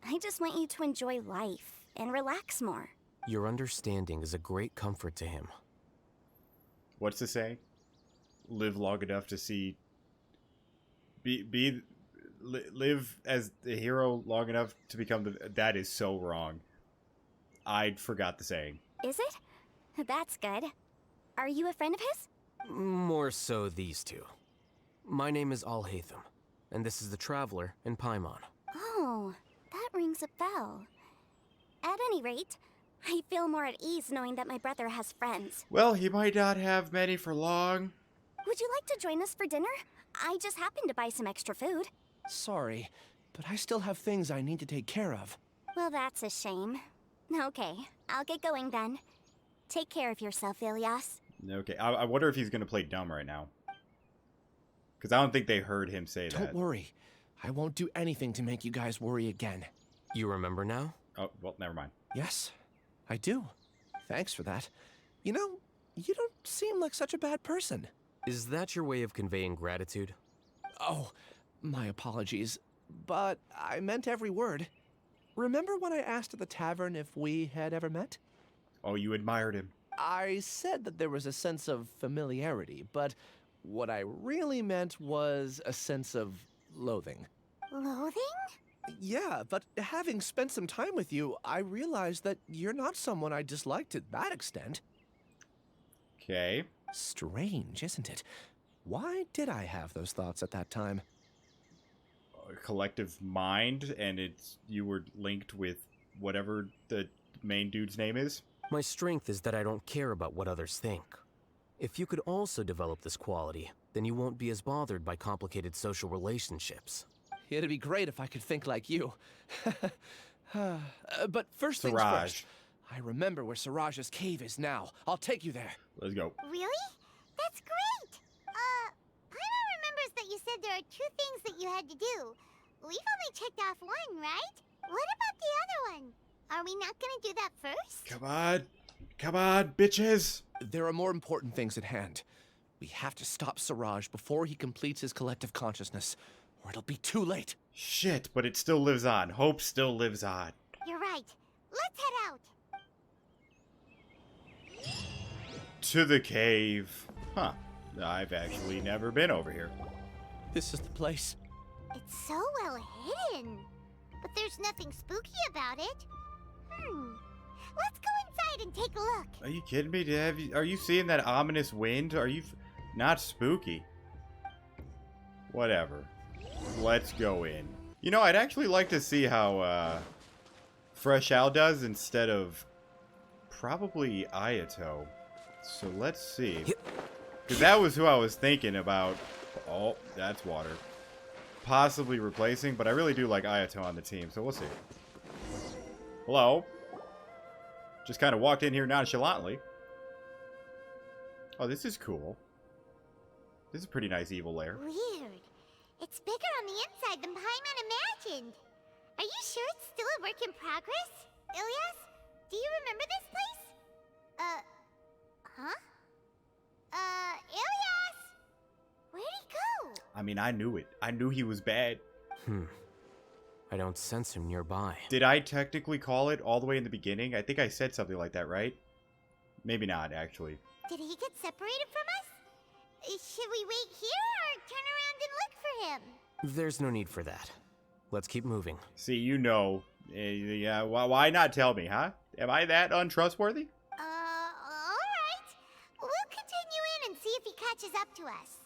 I just want you to enjoy life and relax more. Your understanding is a great comfort to him. What's the saying? Live long enough to see... Live as a hero long enough to become the... That is so wrong. I forgot the saying. Is it? That's good. Are you a friend of his? More so these two. My name is Alhaitham, and this is the Traveler in Paimon. Oh, that rings a bell. At any rate, I feel more at ease knowing that my brother has friends. Well, he might not have many for long. Would you like to join us for dinner? I just happened to buy some extra food. Sorry, but I still have things I need to take care of. Well, that's a shame. Okay, I'll get going then. Take care of yourself, Ilyas. Okay, I wonder if he's going to play dumb right now. Because I don't think they heard him say that. Don't worry. I won't do anything to make you guys worry again. You remember now? Oh, well, never mind. Yes, I do. Thanks for that. You know, you don't seem like such a bad person. Is that your way of conveying gratitude? Oh, my apologies. But I meant every word. Remember when I asked at the tavern if we had ever met? Oh, you admired him. I said that there was a sense of familiarity, but what I really meant was a sense of loathing. Loathing? Yeah, but having spent some time with you, I realized that you're not someone I dislike to that extent. Okay. Strange, isn't it? Why did I have those thoughts at that time? A collective mind, and you were linked with whatever the main dude's name is? My strength is that I don't care about what others think. If you could also develop this quality, then you won't be as bothered by complicated social relationships. It'd be great if I could think like you. But first things Siraj. first. I remember where Siraj's cave is now. I'll take you there. Let's go. Really? That's great! Paimon remembers that you said there are 2 things that you had to do. We've only checked off 1, right? What about the other one? Are we not gonna do that first? Come on. Come on, bitches. There are more important things at hand. We have to stop Siraj before he completes his collective consciousness, or it'll be too late. Shit, but it still lives on. Hope still lives on. You're right. Let's head out. To the cave. Huh. I've actually never been over here. This is the place. It's so well hidden. But there's nothing spooky about it. Let's go inside and take a look. Are you kidding me? Are you seeing that ominous wind? Are you... Not spooky. Whatever. Let's go in. You know, I'd actually like to see how Fresh Al does instead of probably Ayato. So let's see. Because that was who I was thinking about. Oh, that's water. Possibly replacing, but I really do like Ayato on the team, so we'll see. Hello. Just kind of walked in here nonchalantly. Oh, this is cool. This is a pretty nice evil lair. Weird. It's bigger on the inside than Paimon imagined. Are you sure it's still a work in progress? Ilyas, do you remember this place? Huh? Ilyas! Where'd he go? I mean, I knew it. I knew he was bad. I don't sense him nearby. Did I technically call it all the way in the beginning? I think I said something like that, right? Maybe not, actually. Did he get separated from us? Should we wait here or turn around and look for him? There's no need for that. Let's keep moving. See, you know. Yeah, why not tell me, huh? Am I that untrustworthy? Alright. We'll continue in and see if he catches up to us.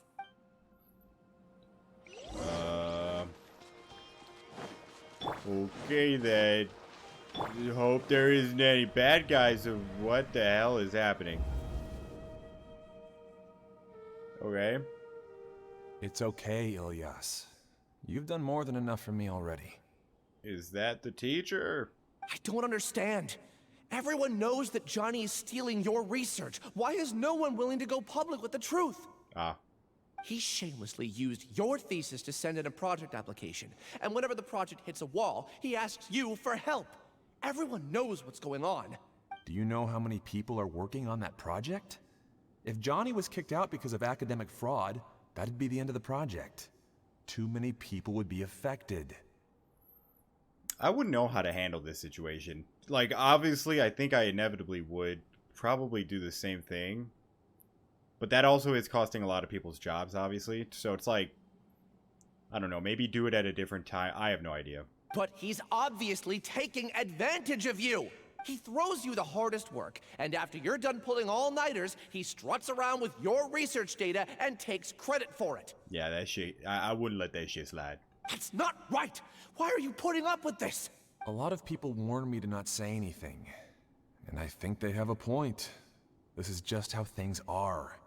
Okay then. Hope there isn't any bad guys of what the hell is happening. Okay. It's okay, Ilyas. You've done more than enough for me already. Is that the teacher? I don't understand. Everyone knows that Johnny is stealing your research. Why is no one willing to go public with the truth? He shamelessly used your thesis to send in a project application. And whenever the project hits a wall, he asks you for help. Everyone knows what's going on. Do you know how many people are working on that project? If Johnny was kicked out because of academic fraud, that'd be the end of the project. Too many people would be affected. I wouldn't know how to handle this situation. Like, obviously, I think I inevitably would probably do the same thing. But that also is costing a lot of people's jobs, obviously. So it's like, I don't know, maybe do it at a different time. I have no idea. But he's obviously taking advantage of you. He throws you the hardest work, and after you're done pulling all-nighters, he struts around with your research data and takes credit for it. Yeah, that shit, I wouldn't let that shit slide. That's not right! Why are you putting up with this? A lot of people warn me to not say anything. And I think they have a point. This is just how things are.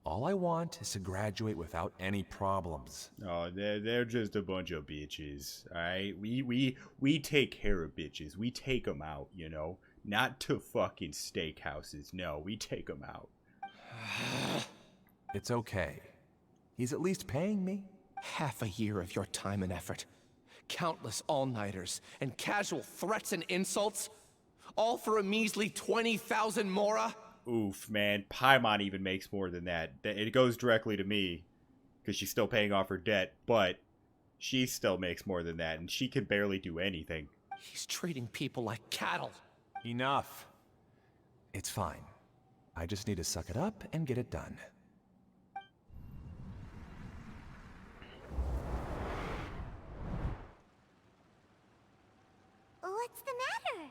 All I want is to graduate without any problems. Oh, they're just a bunch of bitches, alright? We take care of bitches. We take them out, you know? Not to fucking steakhouses. No, we take them out. It's okay. He's at least paying me. Half a year of your time and effort. Countless all-nighters and casual threats and insults. All for a measly 20,000 mora? Oof, man. Paimon even makes more than that. It goes directly to me, because she's still paying off her debt, but she still makes more than that, and she can barely do anything. He's treating people like cattle. Enough. It's fine. I just need to suck it up and get it done. What's the matter?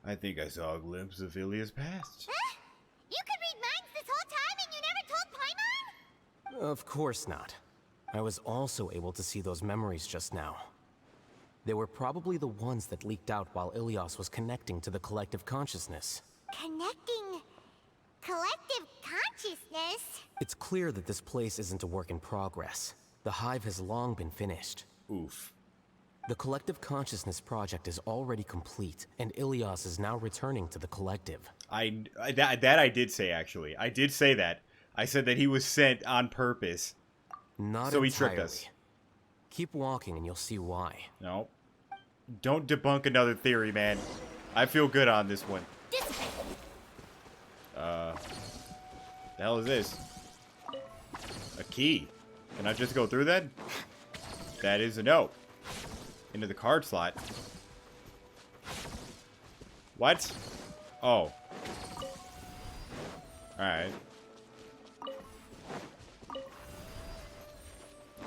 I think I saw a glimpse of Ilia's past. Huh? You could read minds this whole time and you never told Paimon? Of course not. I was also able to see those memories just now. They were probably the ones that leaked out while Ilias was connecting to the collective consciousness. Connecting collective consciousness? It's clear that this place isn't a work in progress. The hive has long been finished. Oof. The collective consciousness project is already complete, and Ilias is now returning to the collective. That I did say, actually. I did say that. I said that he was sent on purpose. Not so entirely. He tricked us. Keep walking and you'll see why. No. Don't debunk another theory, man. I feel good on this one. The hell is this? A key. Can I just go through that? That is a no. Into the card slot. What? Oh. Alright.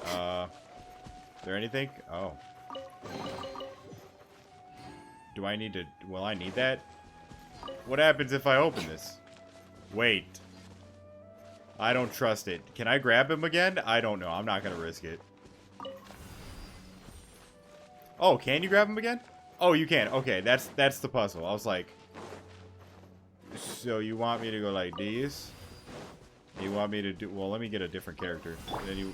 Is there anything? Oh. Do I need to... Will I need that? What happens if I open this? Wait. I don't trust it. Can I grab him again? I don't know. I'm not gonna risk it. Oh, can you grab him again? Oh, you can. Okay, that's the puzzle. I was like... So you want me to go like this? You want me to do... Well, let me get a different character. And then you...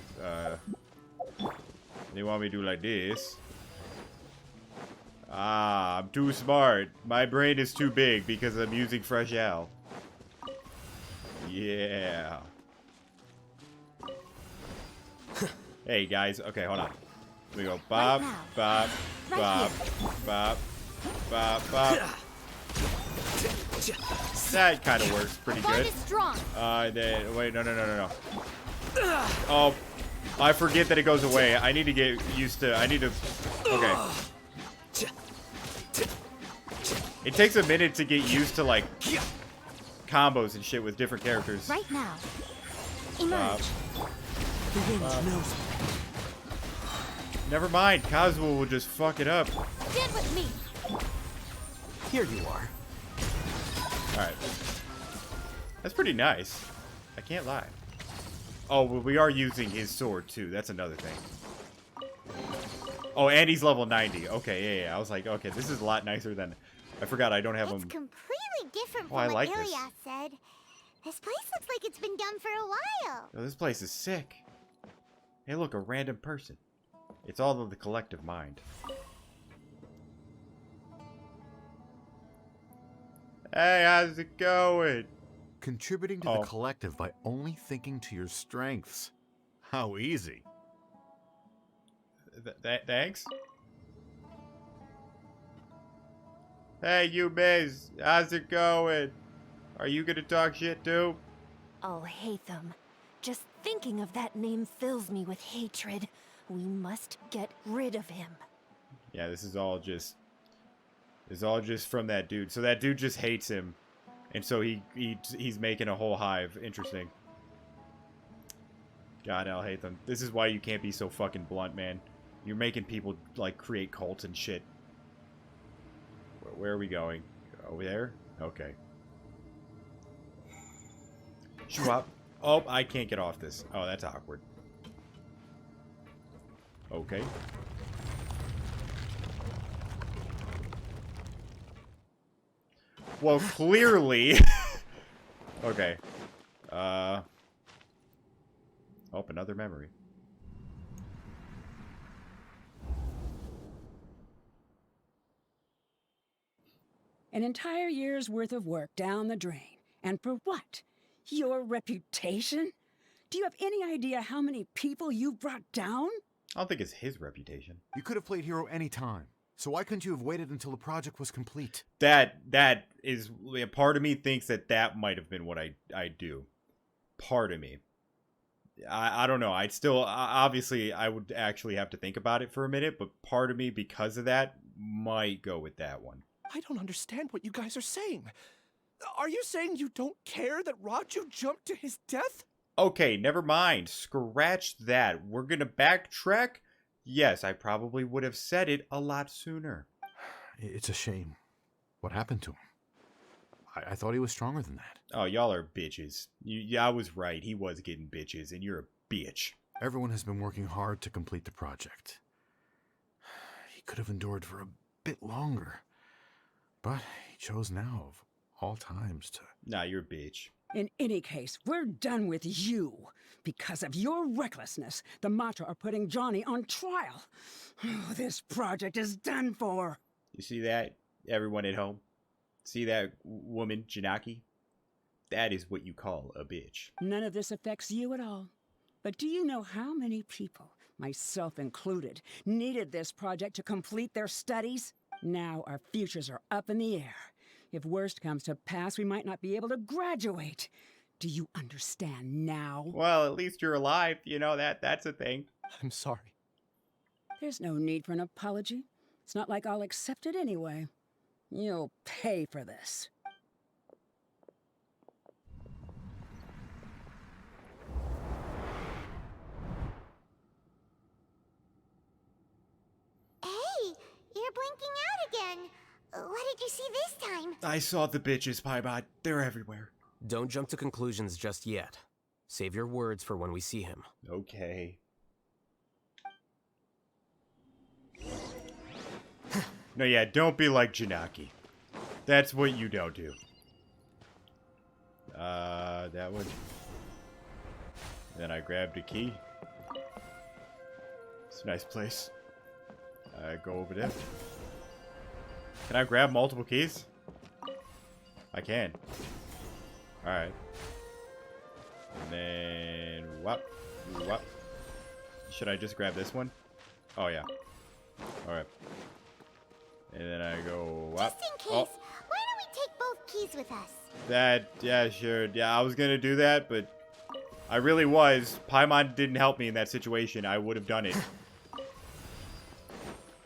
They want me to do like this. Ah, I'm too smart. My brain is too big because I'm using Fresh Al. Yeah. Hey, guys. Okay, hold on. We go bop, bop, bop, bop, bop, bop. That kind of works pretty good. Then, wait, no. Oh, I forget that it goes away. I need to get used to... I need to... Okay. It takes a minute to get used to, like, combos and shit with different characters. Right now. Emerge. The wind knows. Never mind. Kazuo will just fuck it up. Stand with me. Here you are. Alright. That's pretty nice. I can't lie. Oh, well, we are using his sword, too. That's another thing. Oh, and he's level 90. Okay, yeah. I was like, okay, this is a lot nicer than... I forgot I don't have him... It's completely different Oh, from what this. Ilias said. This place looks like it's been done for a while. Oh, this place is sick. Hey, look, a random person. It's all of the collective mind. Hey, how's it going? Contributing to the collective by only thinking to your strengths. How easy. Thanks. Hey, you Miz. How's it going? Are you gonna talk shit too? Alhaitham. Just thinking of that name fills me with hatred. We must get rid of him. Yeah, this is all just... It's all just from that dude. So that dude just hates him. And so he's making a whole hive. Interesting. God, Alhaitham. This is why you can't be so fucking blunt, man. You're making people, like, create cults and shit. Where are we going? Over there? Okay. Schwab. Oh, I can't get off this. Oh, that's awkward. Okay. Well, clearly... Okay. Oh, another memory. An entire year's worth of work down the drain. And for what? Your reputation? Do you have any idea how many people you brought down? I don't think it's his reputation. You could have played hero any time. So why couldn't you have waited until the project was complete? That is... Part of me thinks that might have been what I do. Part of me. I don't know. I'd still... Obviously, I would actually have to think about it for a minute. But part of me, because of that, might go with that one. I don't understand what you guys are saying. Are you saying you don't care that Raju jumped to his death? Okay, never mind. Scratch that. We're gonna backtrack? Yes, I probably would have said it a lot sooner. It's a shame. What happened to him? I thought he was stronger than that. Oh, y'all are bitches. Yeah, I was right. He was getting bitches, and you're a bitch. Everyone has been working hard to complete the project. He could have endured for a bit longer. But he chose now, of all times, to... Nah, you're a bitch. In any case, we're done with you. Because of your recklessness, the Matra are putting Johnny on trial. This project is done for. You see that, everyone at home? See that woman, Janaki? That is what you call a bitch. None of this affects you at all. But do you know how many people, myself included, needed this project to complete their studies? Now our futures are up in the air. If worst comes to pass, we might not be able to graduate. Do you understand now? Well, at least you're alive. You know, that's a thing. I'm sorry. There's no need for an apology. It's not like I'll accept it anyway. You'll pay for this. Hey, you're blinking out again. What did you see this time? I saw the bitches, Paibot. They're everywhere. Don't jump to conclusions just yet. Save your words for when we see him. Okay. No, yeah, don't be like Janaki. That's what you don't do. That one. Then I grabbed a key. It's a nice place. I go over there. Can I grab multiple keys? I can. Alright. And then... whop. Whop. Should I just grab this one? Oh, yeah. Alright. And then I go... whop. Just in case, why don't we take both keys with us? That... yeah, sure. Yeah, I was gonna do that, but... I really was. Paimon didn't help me in that situation. I would have done it.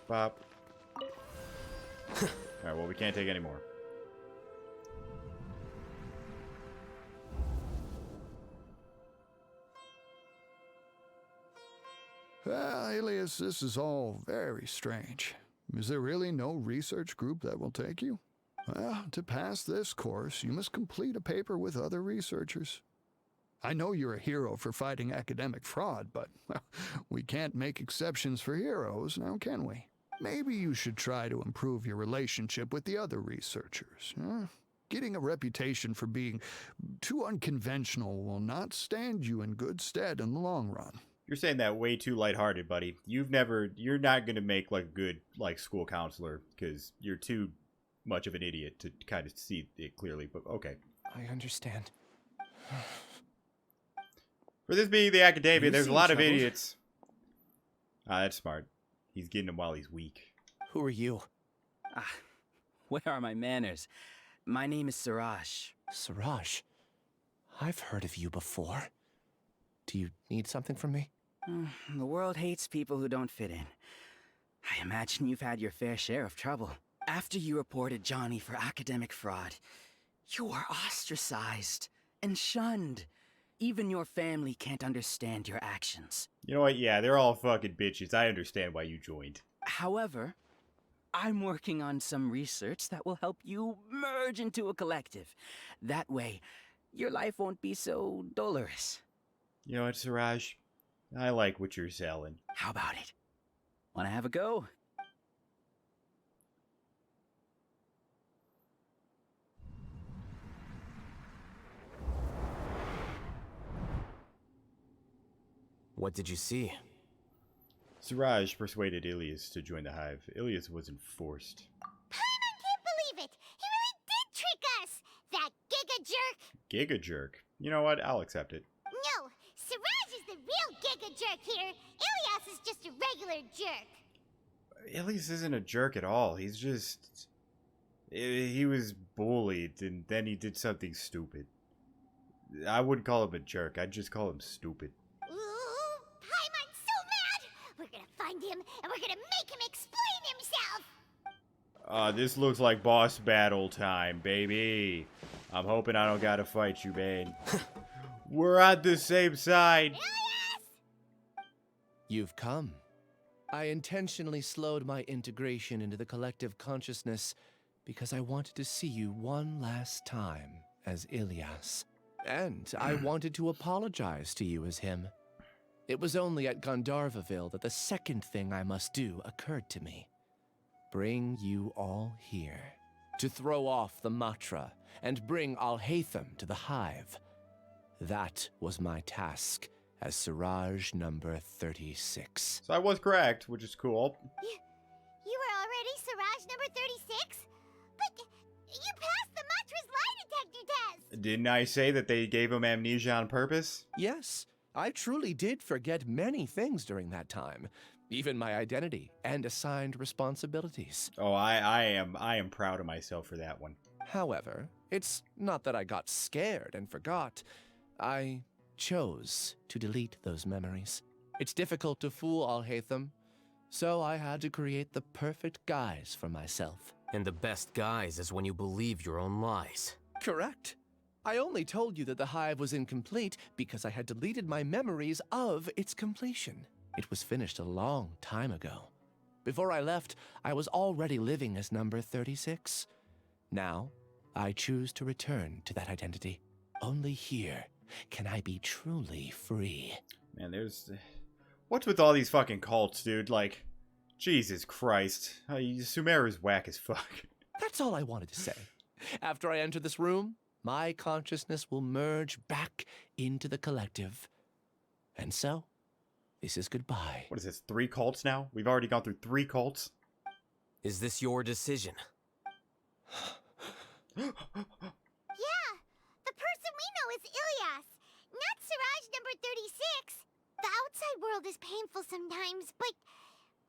Bop. Alright, well, we can't take any more. Well, Alias, this is all very strange. Is there really no research group that will take you? Well, to pass this course, you must complete a paper with other researchers. I know you're a hero for fighting academic fraud, but well, we can't make exceptions for heroes, now can we? Maybe you should try to improve your relationship with the other researchers. Getting a reputation for being too unconventional will not stand you in good stead in the long run. You're saying that way too lighthearted, buddy. You're not gonna make like a good school counselor because you're too much of an idiot to kind of see it clearly. But okay. I understand. For this being the academia, You there's a seem lot of troubled. idiots. Ah, that's smart. He's getting him while he's weak. Who are you? Where are my manners? My name is Siraj. Siraj? I've heard of you before. Do you need something from me? The world hates people who don't fit in. I imagine you've had your fair share of trouble. After you reported Johnny for academic fraud, you were ostracized and shunned. Even your family can't understand your actions. You know what? Yeah, they're all fucking bitches. I understand why you joined. However, I'm working on some research that will help you merge into a collective. That way, your life won't be so dolorous. You know what, Siraj? I like what you're selling. How about it? Wanna have a go? What did you see? Siraj persuaded Ilias to join the Hive. Ilias wasn't forced. Paimon can't believe it! He really did trick us! That giga jerk! Giga jerk. You know what? I'll accept it. No, Siraj is the real giga jerk here. Ilias is just a regular jerk. Ilias isn't a jerk at all. He's just... He was bullied, and then he did something stupid. I wouldn't call him a jerk. I'd just call him stupid. Ooh, Paimon's so mad! We're gonna find him, and we're gonna make him explain himself! This looks like boss battle time, baby. I'm hoping I don't gotta fight you, man. We're on the same side. You've come. I intentionally slowed my integration into the collective consciousness because I wanted to see you one last time as Ilias. And I wanted to apologize to you as him. It was only at Gandharvaville that the second thing I must do occurred to me. Bring you all here. To throw off the Matra and bring Alhaitham to the Hive. That was my task as Siraj number 36. So I was correct, which is cool. You were already Siraj number 36? But you passed the Matra's lie detector test! Didn't I say that they gave him amnesia on purpose? Yes, I truly did forget many things during that time. Even my identity and assigned responsibilities. Oh, I am proud of myself for that one. However, it's not that I got scared and forgot. I chose to delete those memories. It's difficult to fool Alhaitham, so I had to create the perfect guise for myself. And the best guise is when you believe your own lies. Correct. I only told you that the hive was incomplete because I had deleted my memories of its completion. It was finished a long time ago. Before I left, I was already living as number 36. Now, I choose to return to that identity. Only here can I be truly free. Man, what's with all these fucking cults, dude? Like, Jesus Christ. Sumeru is whack as fuck. That's all I wanted to say. After I enter this room, my consciousness will merge back into the collective. And so, this is goodbye. What is this, 3 cults now? We've already gone through 3 cults? Is this your decision? Yeah, the person we know is Ilias, not Siraj number 36. The outside world is painful sometimes, but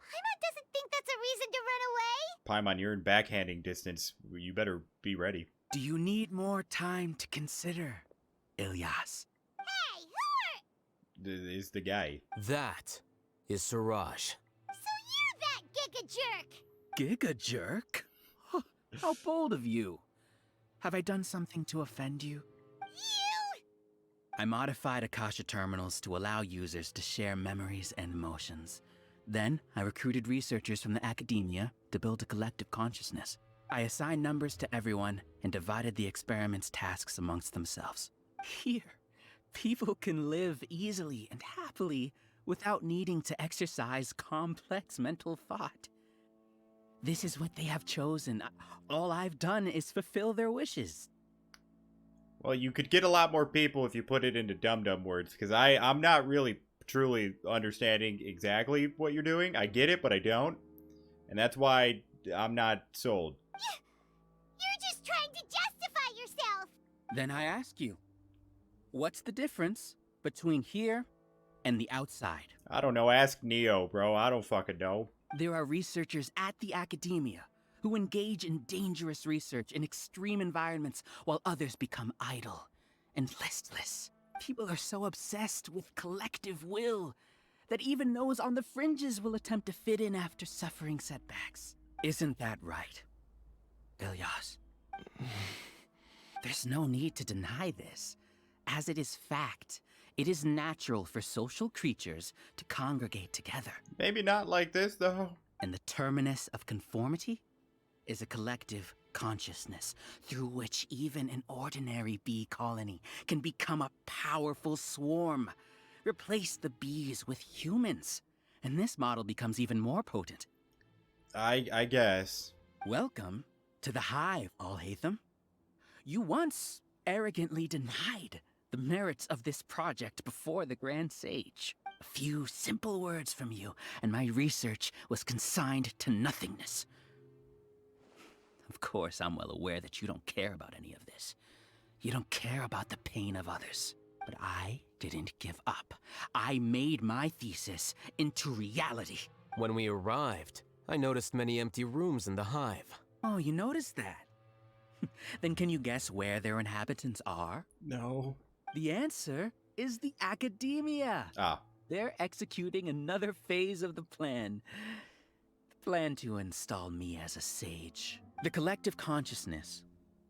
Paimon doesn't think that's a reason to run away. Paimon, you're in backhanding distance. You better be ready. Do you need more time to consider, Ilias? Hey, who are... Is the guy. That is Siraj. So you're that giga jerk! Giga jerk? Huh, how bold of you. Have I done something to offend you? You? I modified Akasha terminals to allow users to share memories and emotions. Then, I recruited researchers from the academia to build a collective consciousness. I assigned numbers to everyone and divided the experiment's tasks amongst themselves. Here, people can live easily and happily without needing to exercise complex mental thought. This is what they have chosen. All I've done is fulfill their wishes. Well, you could get a lot more people if you put it into dum-dum words, because I'm not really truly understanding exactly what you're doing. I get it, but I don't. And that's why I'm not sold. You're just trying to justify yourself! Then I ask you, what's the difference between here and the outside? I don't know. Ask Neo, bro. I don't fucking know. There are researchers at the academia who engage in dangerous research in extreme environments while others become idle and listless. People are so obsessed with collective will that even those on the fringes will attempt to fit in after suffering setbacks. Isn't that right, Ilias? There's no need to deny this, as it is fact. It is natural for social creatures to congregate together. Maybe not like this, though. And the terminus of conformity is a collective consciousness through which even an ordinary bee colony can become a powerful swarm. Replace the bees with humans, and this model becomes even more potent. I guess. Welcome to the Hive, Alhaitham. You once arrogantly denied the merits of this project before the Grand Sage. A few simple words from you, and my research was consigned to nothingness. Of course, I'm well aware that you don't care about any of this. You don't care about the pain of others. But I didn't give up. I made my thesis into reality. When we arrived, I noticed many empty rooms in the hive. Oh, you noticed that? Then can you guess where their inhabitants are? No. The answer is the academia. Ah. They're executing another phase of the plan. The plan to install me as a sage. The collective consciousness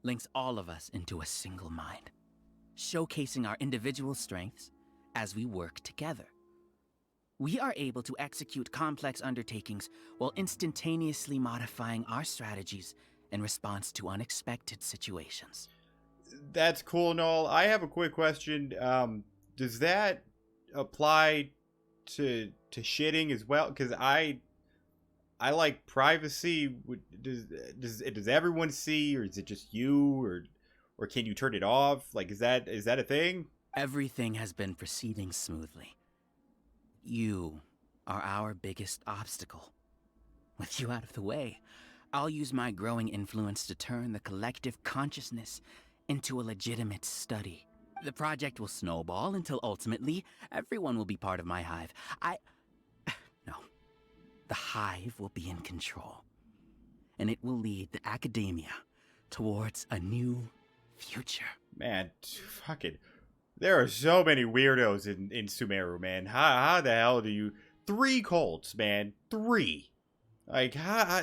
links all of us into a single mind, showcasing our individual strengths as we work together. We are able to execute complex undertakings while instantaneously modifying our strategies in response to unexpected situations. That's cool and all. I have a quick question. Does that apply to shitting as well? Because I like privacy. Does everyone see, or is it just you, or can you turn it off? Like, is that a thing? Everything has been proceeding smoothly. You are our biggest obstacle. With you out of the way, I'll use my growing influence to turn the collective consciousness into a legitimate study. The project will snowball until ultimately everyone will be part of my hive. No. The hive will be in control. And it will lead the academia towards a new future. Man, fucking... There are so many weirdos in Sumeru, man. How the hell do you... 3 cults, man. 3. Like, how...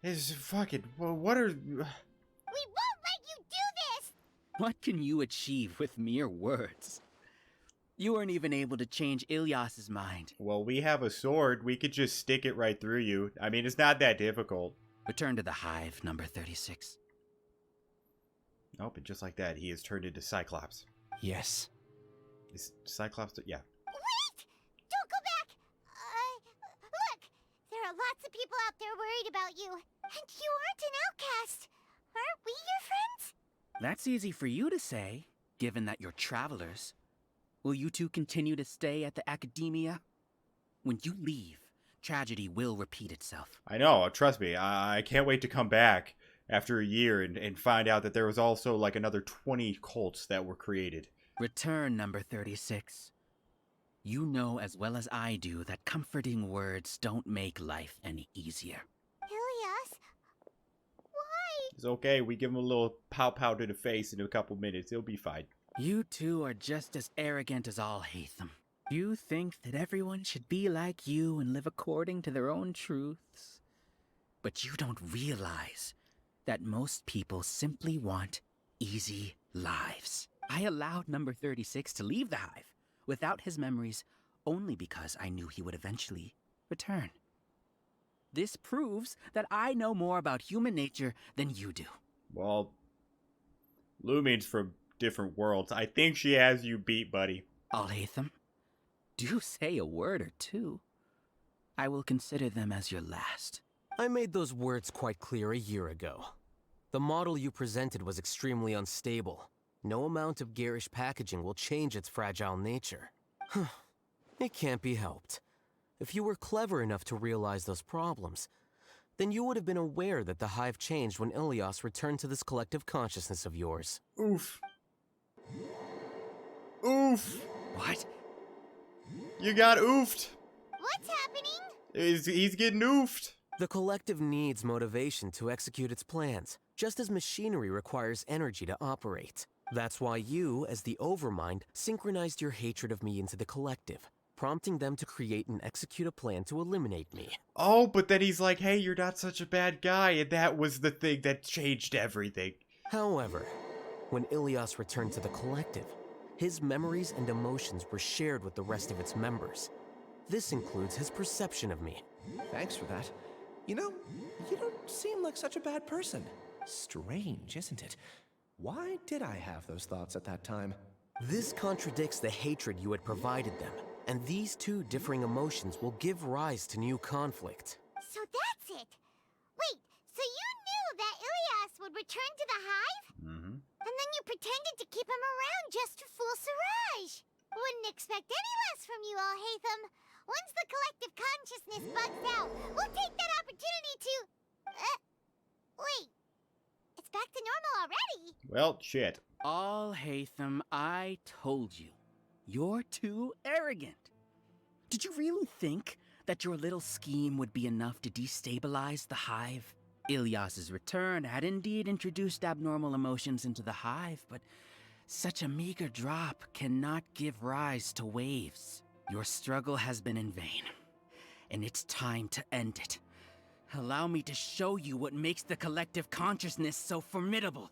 It's fucking... What are... We won't let you do this! What can you achieve with mere words? You weren't even able to change Ilyas's mind. Well, we have a sword. We could just stick it right through you. I mean, it's not that difficult. Return to the hive, number 36. Nope, and just like that, he is turned into Cyclops. Yes. Is Cyclops... Yeah. Wait! Don't go back! Look! There are lots of people out there worried about you. And you aren't an outcast. Aren't we your friends? That's easy for you to say, given that you're travelers. Will you two continue to stay at the academia? When you leave, tragedy will repeat itself. I know, trust me. I can't wait to come back after a year and find out that there was also like another 20 cults that were created. Return, number 36. You know as well as I do that comforting words don't make life any easier. Ilyas? Why? It's okay, we give him a little pow-pow to the face in a couple minutes. It'll be fine. You two are just as arrogant as Alhaitham. You think that everyone should be like you and live according to their own truths. But you don't realize that most people simply want easy lives. I allowed number 36 to leave the hive without his memories only because I knew he would eventually return. This proves that I know more about human nature than you do. Well, Lumine's from different worlds. I think she has you beat, buddy. Alhaitham, do say a word or two. I will consider them as your last. I made those words quite clear a year ago. The model you presented was extremely unstable. No amount of garish packaging will change its fragile nature. It can't be helped. If you were clever enough to realize those problems, then you would have been aware that the hive changed when Ilyas returned to this collective consciousness of yours. Oof. Oof. What? You got oofed. What's happening? He's getting oofed. The collective needs motivation to execute its plans, just as machinery requires energy to operate. That's why you, as the Overmind, synchronized your hatred of me into the collective, prompting them to create and execute a plan to eliminate me. Oh, but then he's like, hey, you're not such a bad guy, and that was the thing that changed everything. However, when Ilyas returned to the collective, his memories and emotions were shared with the rest of its members. This includes his perception of me. Thanks for that. You know, you don't seem like such a bad person. Strange, isn't it? Why did I have those thoughts at that time? This contradicts the hatred you had provided them, and these two differing emotions will give rise to new conflict. So that's it. Wait, so you knew that Ilyas would return to the hive? Mm-hmm. And then you pretended to keep him around just to fool Siraj. Wouldn't expect any less from you, Alhaitham. Once the collective consciousness bugs out, we'll take that opportunity to... wait. It's back to normal already. Well, shit. Alhaitham, I told you. You're too arrogant. Did you really think that your little scheme would be enough to destabilize the hive? Ilyas's return had indeed introduced abnormal emotions into the hive, but such a meager drop cannot give rise to waves. Your struggle has been in vain, and it's time to end it. Allow me to show you what makes the collective consciousness so formidable.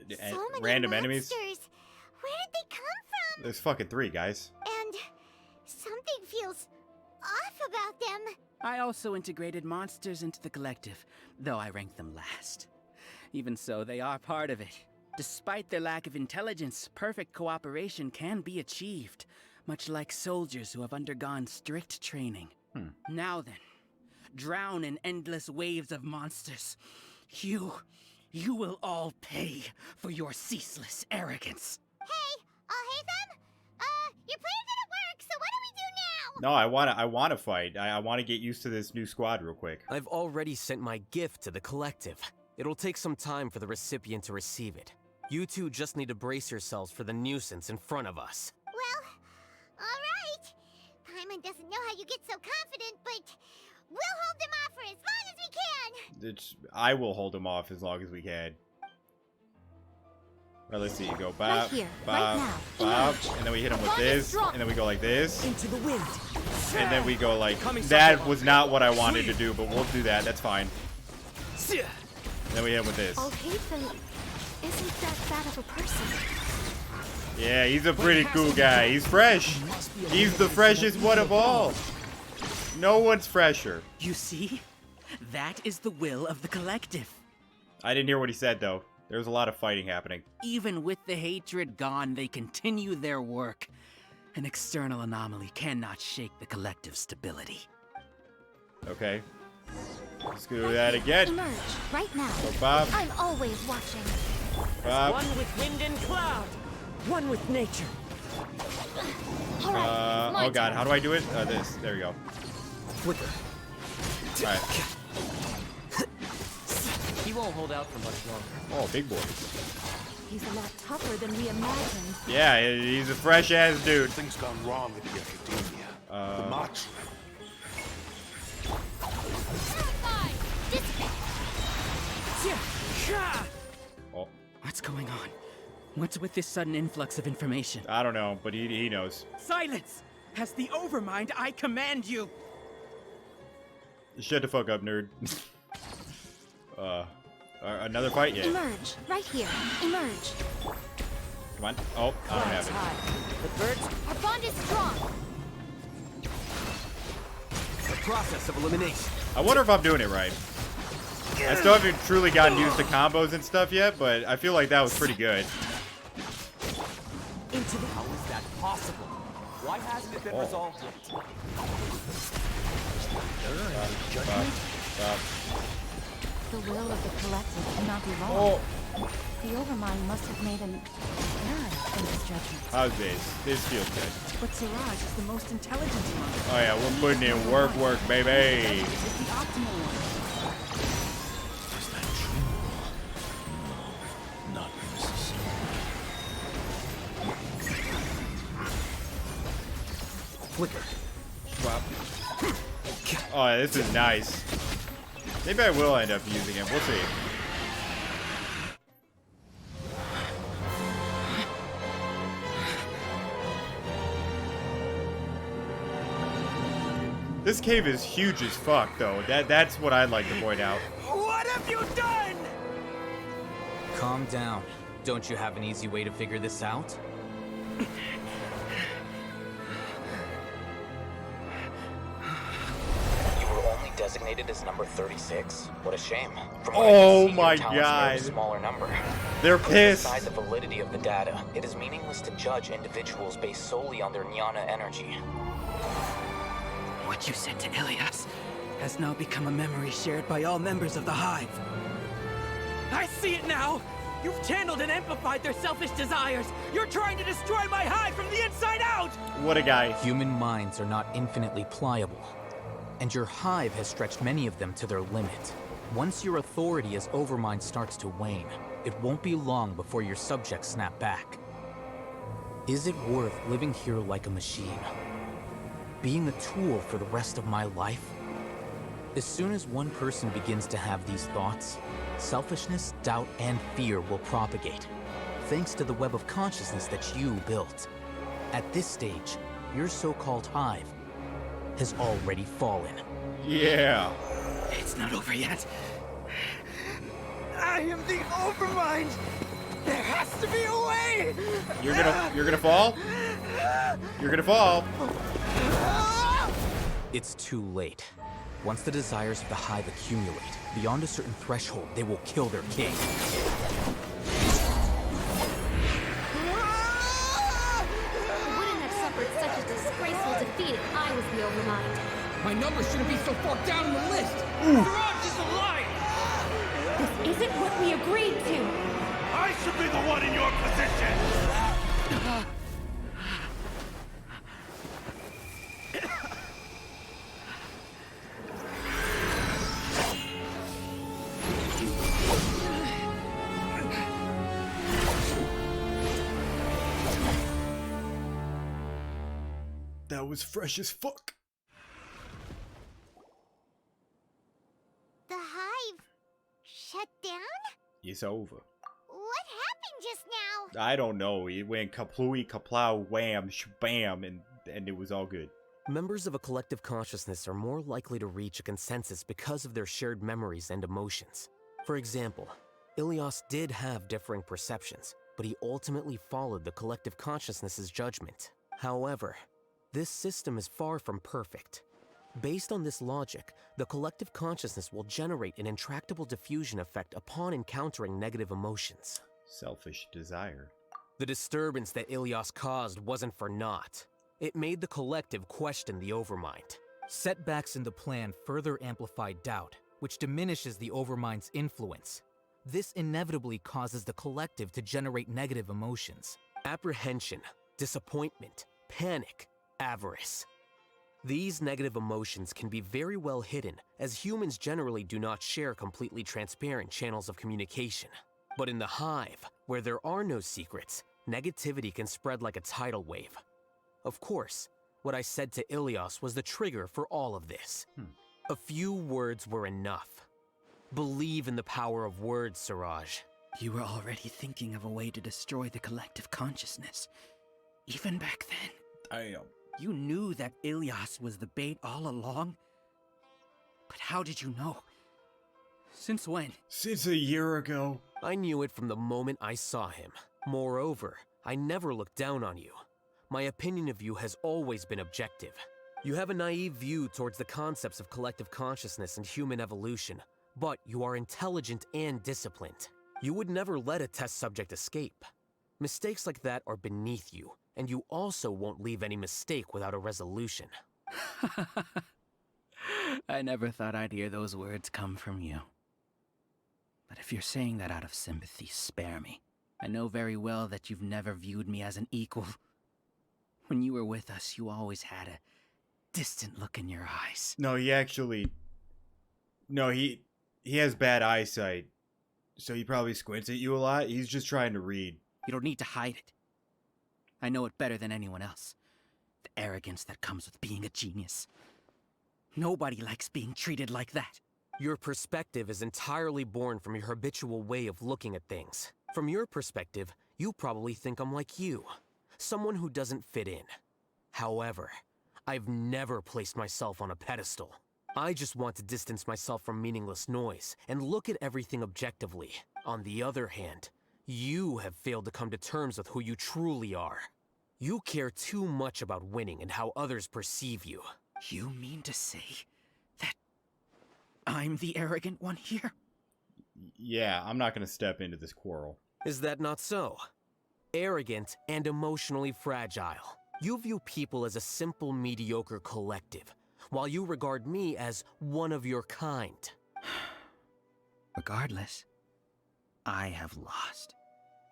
So many random monsters. enemies? Where did they come from? There's fucking 3, guys. And something feels off about them. I also integrated monsters into the collective, though I ranked them last. Even so, they are part of it. Despite their lack of intelligence, perfect cooperation can be achieved, much like soldiers who have undergone strict training. Now then, drown in endless waves of monsters. You will all pay for your ceaseless arrogance. Hey, Alhaitham? Your plan didn't work, so what do we do now? No, I wanna fight. I wanna get used to this new squad real quick. I've already sent my gift to the collective. It'll take some time for the recipient to receive it. You two just need to brace yourselves for the nuisance in front of us. Well, alright. Paimon doesn't know how you get so confident, but we'll hold them off for as long as we can. I will hold him off as long as we can. Well, let's see. You go bop, Right here, bop, right now. bop, and then we hit him with this, and then we go like this, Into the wind. and then we go like that. Was not what I wanted to do, but we'll do that. That's fine. Then we hit him with this. Alhaitham isn't that bad of a person. Yeah, he's a pretty cool guy. He's fresh. He's the freshest one of all. No one's fresher. You see? That is the will of the collective. I didn't hear what he said, though. There was a lot of fighting happening. Even with the hatred gone, they continue their work. An external anomaly cannot shake the collective stability. Okay. Let's do that again. Emerge right now. Go Bob. I'm always watching. Bob. One with wind and cloud. One with nature. Oh god, how do I do it? This. There we go. Flicker. Alright. He won't hold out for much longer. Oh, big boy. He's a lot tougher than we imagined. Yeah, he's a fresh ass dude. Things gone wrong at the academia. The march. Oh. What's going on? What's with this sudden influx of information? I don't know, but he knows. Silence! As the Overmind, I command you! Shut the fuck up, nerd. Another fight? Yeah. Emerge right here. Emerge. Come on. Oh, I don't have it. The birds. Our bond is strong. The process of elimination. I wonder if I'm doing it right. I still haven't truly gotten used to combos and stuff yet, but I feel like that was pretty good. Into the. How is that possible? Why hasn't it been resolved yet? The will of the collective cannot be wrong. The Overmind must have made an error in his judgment. How's this? This feels good. But Siraj is the most intelligent among us. Oh yeah, we're putting in work, baby. It's the optimal one. Is that true? Not necessarily. Flicker. Swap. Oh, this is nice. Maybe I will end up using it. We'll see. This cave is huge as fuck, though. That's what I'd like to point out. What have you done? Calm down. Don't you have an easy way to figure this out? You were only designated as number 36. What a shame. From what I can see, my your talents mirror God. a smaller number. They're pissed. Beside the validity of the data, it is meaningless to judge individuals based solely on their jnana energy. What you said to Ilias has now become a memory shared by all members of the Hive. I see it now! You've channeled and amplified their selfish desires! You're trying to destroy my Hive from the inside out! What a guy. Human minds are not infinitely pliable, and your Hive has stretched many of them to their limit. Once your authority as Overmind starts to wane, it won't be long before your subjects snap back. Is it worth living here like a machine? Being a tool for the rest of my life? As soon as one person begins to have these thoughts, selfishness, doubt, and fear will propagate, thanks to the web of consciousness that you built. At this stage, your so-called Hive has already fallen. Yeah. It's not over yet. I am the Overmind. There has to be a way. You're gonna fall. You're gonna fall. It's too late. Once the desires of the Hive accumulate, beyond a certain threshold, they will kill their king. I wouldn't have suffered such a disgraceful defeat if I was the Overmind. My number shouldn't be so far down on the list. Siraj is alive. This isn't what we agreed to. I should be the one in your position! That was fresh as fuck. The Hive shut down? It's over. What happened just now? I don't know. It went kaplooey, kaplow, wham, shabam, and it was all good. Members of a collective consciousness are more likely to reach a consensus because of their shared memories and emotions. For example, Ilias did have differing perceptions, but he ultimately followed the collective consciousness's judgment. However, this system is far from perfect. Based on this logic, the collective consciousness will generate an intractable diffusion effect upon encountering negative emotions. Selfish desire. The disturbance that Ilias caused wasn't for naught. It made the collective question the Overmind. Setbacks in the plan further amplified doubt, which diminishes the Overmind's influence. This inevitably causes the collective to generate negative emotions. Apprehension, disappointment, panic, avarice. These negative emotions can be very well hidden, as humans generally do not share completely transparent channels of communication. But in the Hive, where there are no secrets, negativity can spread like a tidal wave. Of course, what I said to Ilias was the trigger for all of this. A few words were enough. Believe in the power of words, Siraj. You were already thinking of a way to destroy the collective consciousness. Even back then. Damn. You knew that Ilias was the bait all along? But how did you know? Since when? Since a year ago. I knew it from the moment I saw him. Moreover, I never looked down on you. My opinion of you has always been objective. You have a naive view towards the concepts of collective consciousness and human evolution, but you are intelligent and disciplined. You would never let a test subject escape. Mistakes like that are beneath you, and you also won't leave any mistake without a resolution. I never thought I'd hear those words come from you. But if you're saying that out of sympathy, spare me. I know very well that you've never viewed me as an equal. When you were with us, you always had a distant look in your eyes. No, he actually... No, he has bad eyesight. So he probably squints at you a lot. He's just trying to read. You don't need to hide it. I know it better than anyone else. The arrogance that comes with being a genius. Nobody likes being treated like that. Your perspective is entirely born from your habitual way of looking at things. From your perspective, you probably think I'm like you. Someone who doesn't fit in. However, I've never placed myself on a pedestal. I just want to distance myself from meaningless noise and look at everything objectively. On the other hand, you have failed to come to terms with who you truly are. You care too much about winning and how others perceive you. You mean to say that I'm the arrogant one here? Yeah, I'm not going to step into this quarrel. Is that not so? Arrogant and emotionally fragile. You view people as a simple, mediocre collective, while you regard me as one of your kind. Regardless, I have lost.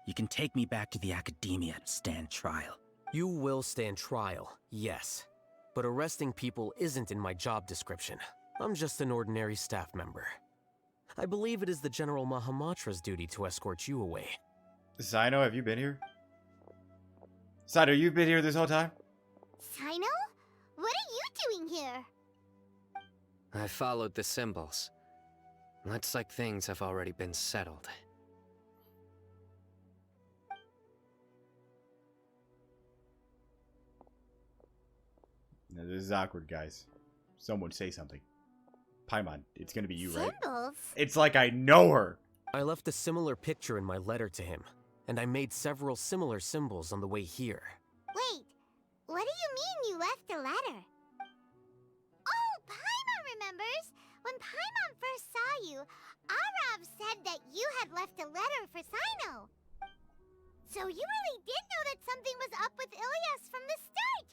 You can take me back to the academia and stand trial. You will stand trial, yes. But arresting people isn't in my job description. I'm just an ordinary staff member. I believe it is the General Mahamatra's duty to escort you away. Sino, have you been here? Sino, you've been here this whole time? Sino? What are you doing here? I followed the symbols. Looks like things have already been settled. No, this is awkward, guys. Someone say something. Paimon, it's gonna be you, right? Symbols? It's like I know her. I left a similar picture in my letter to him, and I made several similar symbols on the way here. Wait, what do you mean you left a letter? Oh, Paimon remembers! When Paimon first saw you, Arav said that you had left a letter for Sino. So you really did know that something was up with Ilias from the start!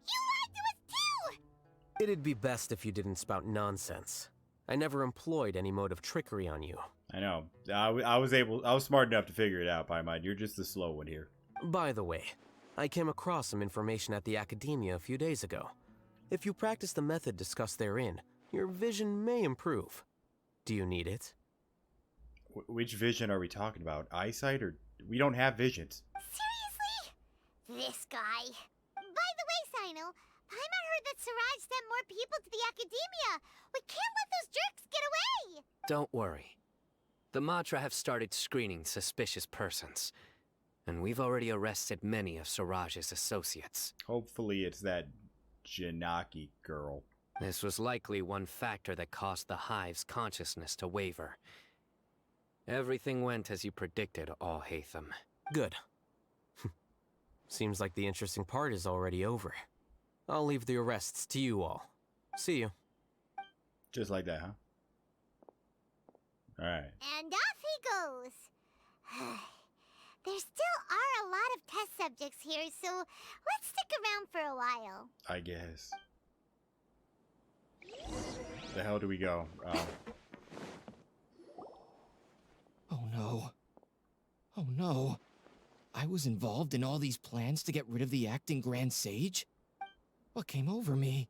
You lied to us too! It'd be best if you didn't spout nonsense. I never employed any mode of trickery on you. I know. I was smart enough to figure it out, Paimon. You're just the slow one here. By the way, I came across some information at the Academia a few days ago. If you practice the method discussed therein, your vision may improve. Do you need it? Which vision are we talking about? Eyesight, or we don't have visions? Seriously? This guy. By the way, Sino, Paimon heard that Siraj sent more people to the Academia. We can't let those jerks get away! Don't worry. The Matra have started screening suspicious persons, and we've already arrested many of Siraj's associates. Hopefully it's that Janaki girl. This was likely one factor that caused the Hive's consciousness to waver. Everything went as you predicted, Alhaitham. Good. Seems like the interesting part is already over. I'll leave the arrests to you all. See you. Just like that, huh? Alright. And off he goes. There still are a lot of test subjects here, so let's stick around for a while. I guess. The hell do we go? Oh no. Oh no. I was involved in all these plans to get rid of the acting Grand Sage? What came over me?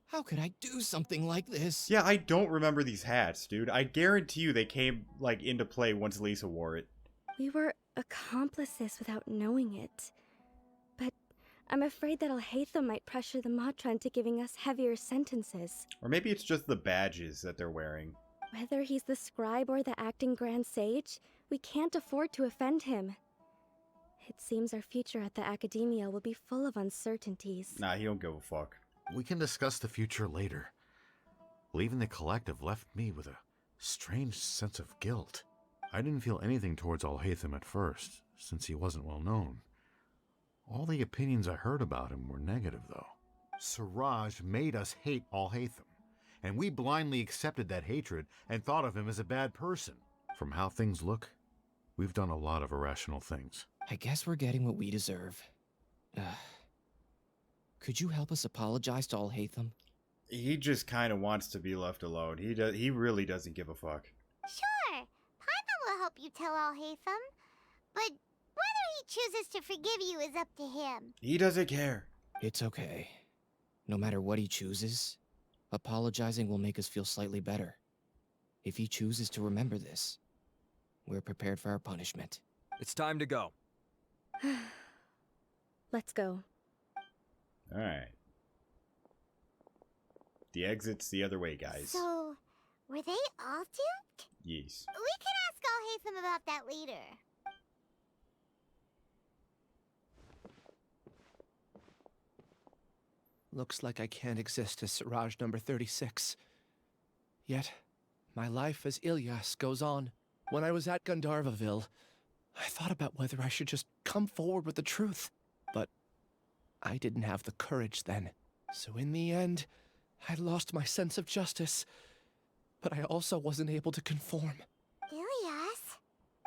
How could I do something like this? Yeah, I don't remember these hats, dude. I guarantee you they came, like, into play once Lisa wore it. We were accomplices without knowing it. But I'm afraid that Alhaitham might pressure the Matra into giving us heavier sentences. Or maybe it's just the badges that they're wearing. Whether he's the scribe or the acting Grand Sage, we can't afford to offend him. It seems our future at the Academia will be full of uncertainties. Nah, he don't give a fuck. We can discuss the future later. Leaving the collective left me with a strange sense of guilt. I didn't feel anything towards Alhaitham at first, since he wasn't well known. All the opinions I heard about him were negative, though. Siraj made us hate Alhaitham, and we blindly accepted that hatred and thought of him as a bad person. From how things look, we've done a lot of irrational things. I guess we're getting what we deserve. Could you help us apologize to Alhaitham? He just kind of wants to be left alone. He really doesn't give a fuck. Sure, Paimon will help you tell Alhaitham, but whether he chooses to forgive you is up to him. He doesn't care. It's okay. No matter what he chooses, apologizing will make us feel slightly better. If he chooses to remember this, we're prepared for our punishment. It's time to go. Let's go. Alright. The exit's the other way, guys. So, were they all duped? Yes. We can ask Alhaitham about that later. Looks like I can't exist as Siraj number 36. Yet, my life as Ilyas goes on. When I was at Gandharvaville, I thought about whether I should just come forward with the truth. But I didn't have the courage then. So in the end, I lost my sense of justice. But I also wasn't able to conform. Ilyas?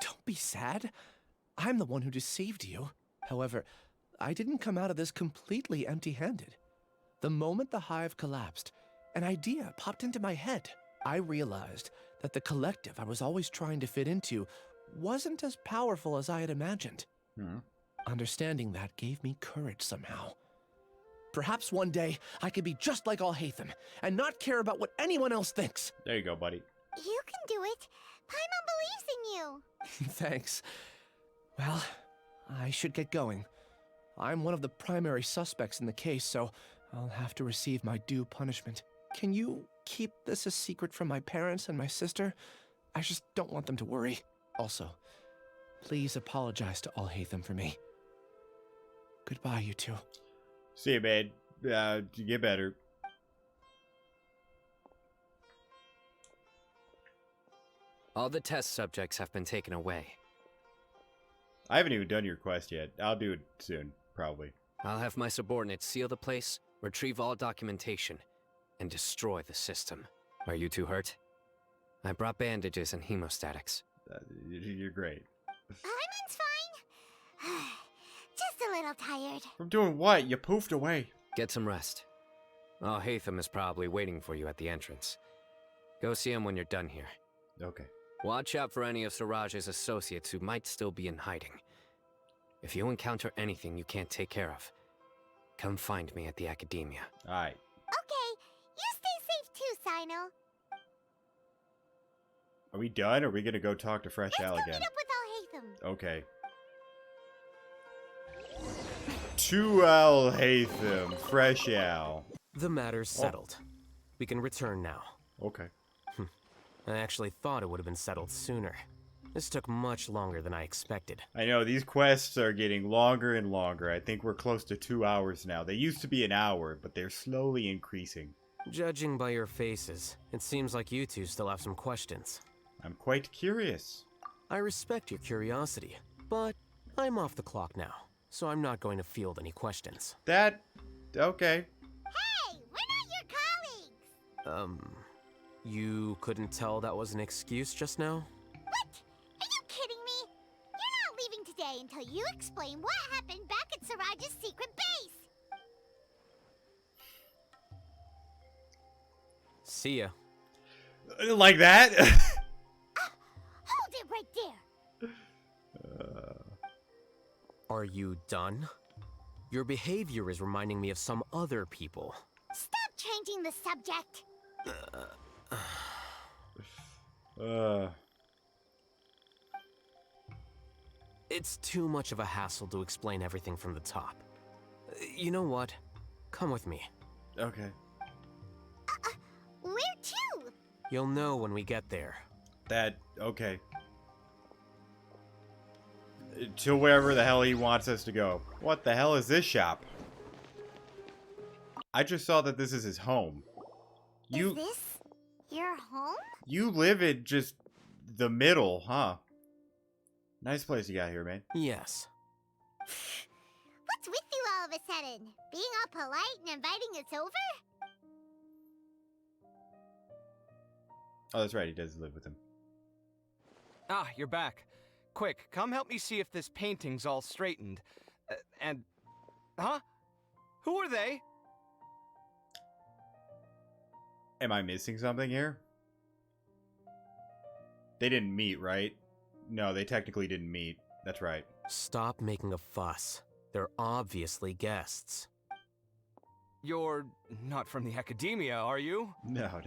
Don't be sad. I'm the one who deceived you. However, I didn't come out of this completely empty-handed. The moment the hive collapsed, an idea popped into my head. I realized that the collective I was always trying to fit into wasn't as powerful as I had imagined. Understanding that gave me courage somehow. Perhaps one day I could be just like Alhaitham and not care about what anyone else thinks. There you go, buddy. You can do it. Paimon believes in you. Thanks. Well, I should get going. I'm one of the primary suspects in the case, so I'll have to receive my due punishment. Can you keep this a secret from my parents and my sister? I just don't want them to worry. Also, please apologize to Alhaitham for me. Goodbye, you two. See you, man. Get better. All the test subjects have been taken away. I haven't even done your quest yet. I'll do it soon, probably. I'll have my subordinates seal the place, retrieve all documentation, and destroy the system. Are you too hurt? I brought bandages and hemostatics. You're great. Paimon's fine. Just a little tired. From doing what? You poofed away. Get some rest. Alhaitham is probably waiting for you at the entrance. Go see him when you're done here. Okay. Watch out for any of Siraj's associates who might still be in hiding. If you encounter anything you can't take care of, come find me at the academia. Alright. Okay, you stay safe too, Sino. Are we done? Or are we gonna go talk to Fresh Al again? Let's go meet up with Alhaitham. Okay. To Alhaitham, Fresh Al. The matter's settled. We can return now. Okay. I actually thought it would have been settled sooner. This took much longer than I expected. I know, these quests are getting longer and longer. I think we're close to 2 hours now. They used to be an hour, but they're slowly increasing. Judging by your faces, it seems like you two still have some questions. I'm quite curious. I respect your curiosity, but I'm off the clock now, so I'm not going to field any questions. Okay. Hey, we're not your colleagues! You couldn't tell that was an excuse just now? What? Are you kidding me? You're not leaving today until you explain what happened back at Siraj's secret base! See ya. Like that? Hold it right there! Are you done? Your behavior is reminding me of some other people. Stop changing the subject! It's too much of a hassle to explain everything from the top. You know what? Come with me. Okay. Where to? You'll know when we get there. Okay. To wherever the hell he wants us to go. What the hell is this shop? I just saw that this is his home. Is this your home? You live in just the middle, huh? Nice place you got here, man. Yes. What's with you all of a sudden? Being all polite and inviting us over? Oh, that's right. He does live with him. Ah, you're back. Quick, come help me see if this painting's all straightened. Huh? Who are they? Am I missing something here? They didn't meet, right? No, they technically didn't meet. That's right. Stop making a fuss. They're obviously guests. You're not from the academia, are you? No. I'm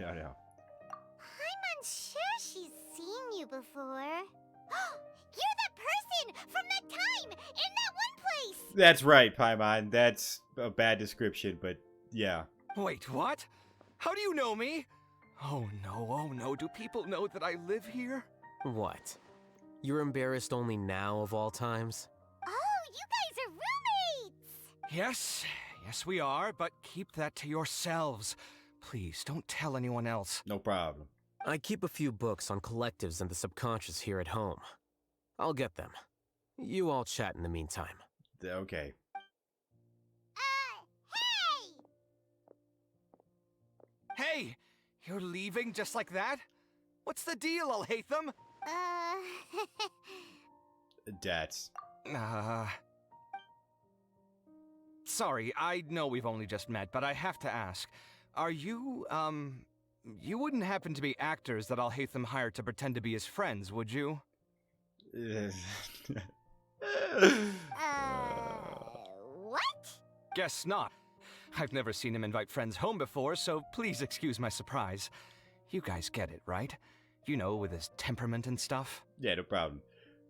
unsure she's seen you before. You're that person from that time in that one place! That's right, Paimon. That's a bad description, but yeah. Wait, what? How do you know me? Oh no, do people know that I live here? What? You're embarrassed only now of all times? Oh, you guys are roommates! Yes, we are, but keep that to yourselves. Please, don't tell anyone else. No problem. I keep a few books on collectives and the subconscious here at home. I'll get them. You all chat in the meantime. Okay. Hey! You're leaving just like that? What's the deal, Alhaitham? That's... Sorry, I know we've only just met, but I have to ask. Are you, you wouldn't happen to be actors that Alhaitham hired to pretend to be his friends, would you? What? Guess not. I've never seen him invite friends home before, so please excuse my surprise. You guys get it, right? You know, with his temperament and stuff. Yeah, no problem.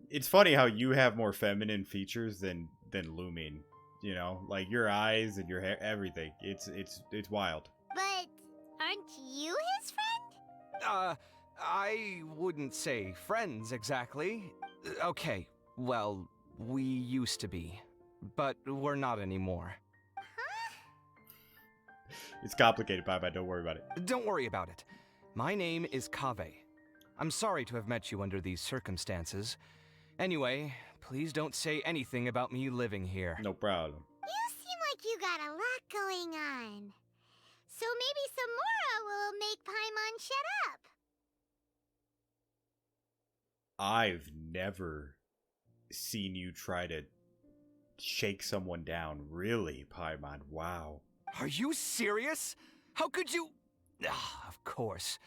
It's funny how you have more feminine features than Lumin. You know, like your eyes and your hair, everything. It's wild. But aren't you his friend? I wouldn't say friends exactly. Okay, well, we used to be, but we're not anymore. It's complicated, Bye-bye. Don't worry about it. Don't worry about it. My name is Kaveh. I'm sorry to have met you under these circumstances. Anyway, please don't say anything about me living here. No problem. You seem like you got a lot going on. So maybe Samora will make Paimon shut up. I've never seen you try to shake someone down. Really, Paimon? Wow. Are you serious? How could you? Ah, of course.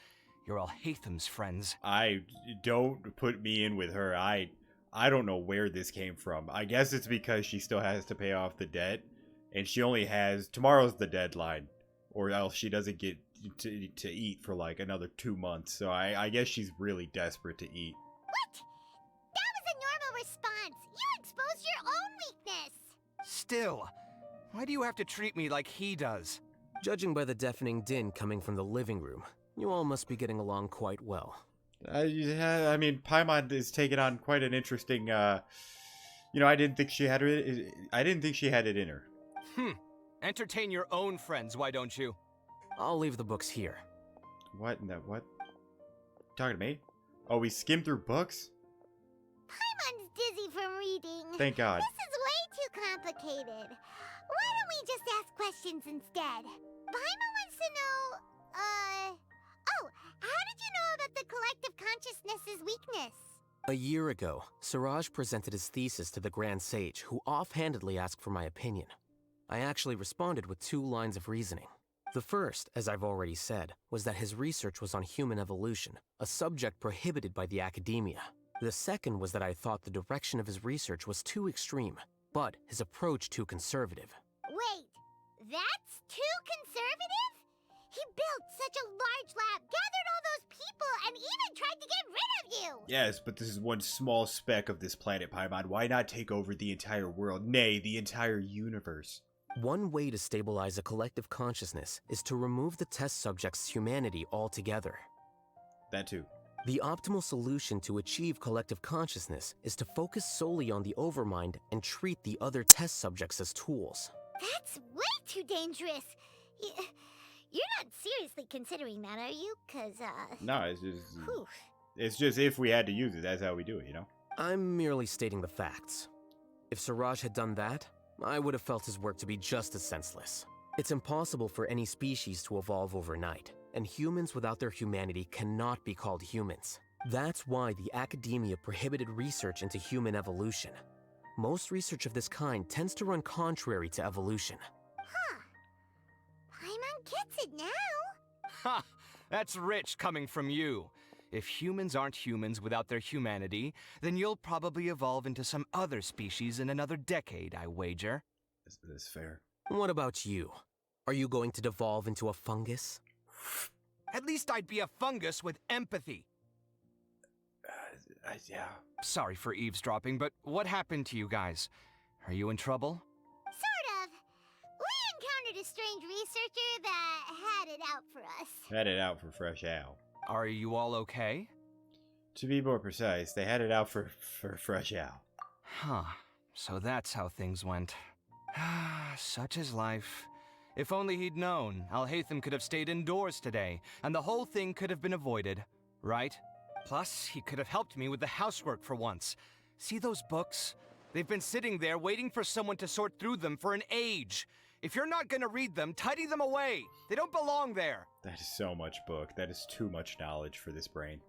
You're Alhaitham's friends. Don't put me in with her. I don't know where this came from. I guess it's because she still has to pay off the debt, and she only has tomorrow's the deadline, or else she doesn't get to eat for like another 2 months. So I guess she's really desperate to eat. What? That was a normal response. You exposed your own weakness. Still, why do you have to treat me like he does? Judging by the deafening din coming from the living room, you all must be getting along quite well. Yeah, I mean, Paimon is taking on quite an interesting. I didn't think she had it. I didn't think she had it in her. Entertain your own friends, why don't you? I'll leave the books here. What? No, what? Talking to me? Oh, we skimmed through books? Paimon's dizzy from reading. Thank God. This is way too complicated. Why don't we just ask questions instead? Paimon wants to know, Oh, how did you know about the collective consciousness's weakness? A year ago, Siraj presented his thesis to the Grand Sage, who offhandedly asked for my opinion. I actually responded with 2 lines of reasoning. The first, as I've already said, was that his research was on human evolution, a subject prohibited by the academia. The second was that I thought the direction of his research was too extreme, but his approach too conservative. Wait, that's too conservative? He built such a large lab, gathered all those people, and even tried to get rid of you! Yes, but this is one small speck of this planet, Paimon. Why not take over the entire world? Nay, the entire universe. One way to stabilize a collective consciousness is to remove the test subject's humanity altogether. That too. The optimal solution to achieve collective consciousness is to focus solely on the overmind and treat the other test subjects as tools. That's way too dangerous! You're not seriously considering that, are you? No, it's just if we had to use it, that's how we do it, you know? I'm merely stating the facts. If Siraj had done that, I would have felt his work to be just as senseless. It's impossible for any species to evolve overnight, and humans without their humanity cannot be called humans. That's why the academia prohibited research into human evolution. Most research of this kind tends to run contrary to evolution. Huh. Paimon gets it now. Ha! That's rich coming from you. If humans aren't humans without their humanity, then you'll probably evolve into some other species in another decade, I wager. That's fair. What about you? Are you going to devolve into a fungus? At least I'd be a fungus with empathy. Yeah. Sorry for eavesdropping, but what happened to you guys? Are you in trouble? Sort of. We encountered a strange researcher that had it out for us. Had it out for Fresh Al. Are you all okay? To be more precise, they had it out for Fresh Al. Huh. So that's how things went. Such is life. If only he'd known, Alhaitham could have stayed indoors today, and the whole thing could have been avoided, right? Plus, he could have helped me with the housework for once. See those books? They've been sitting there waiting for someone to sort through them for an age. If you're not gonna read them, tidy them away. They don't belong there. That is so much book. That is too much knowledge for this brain.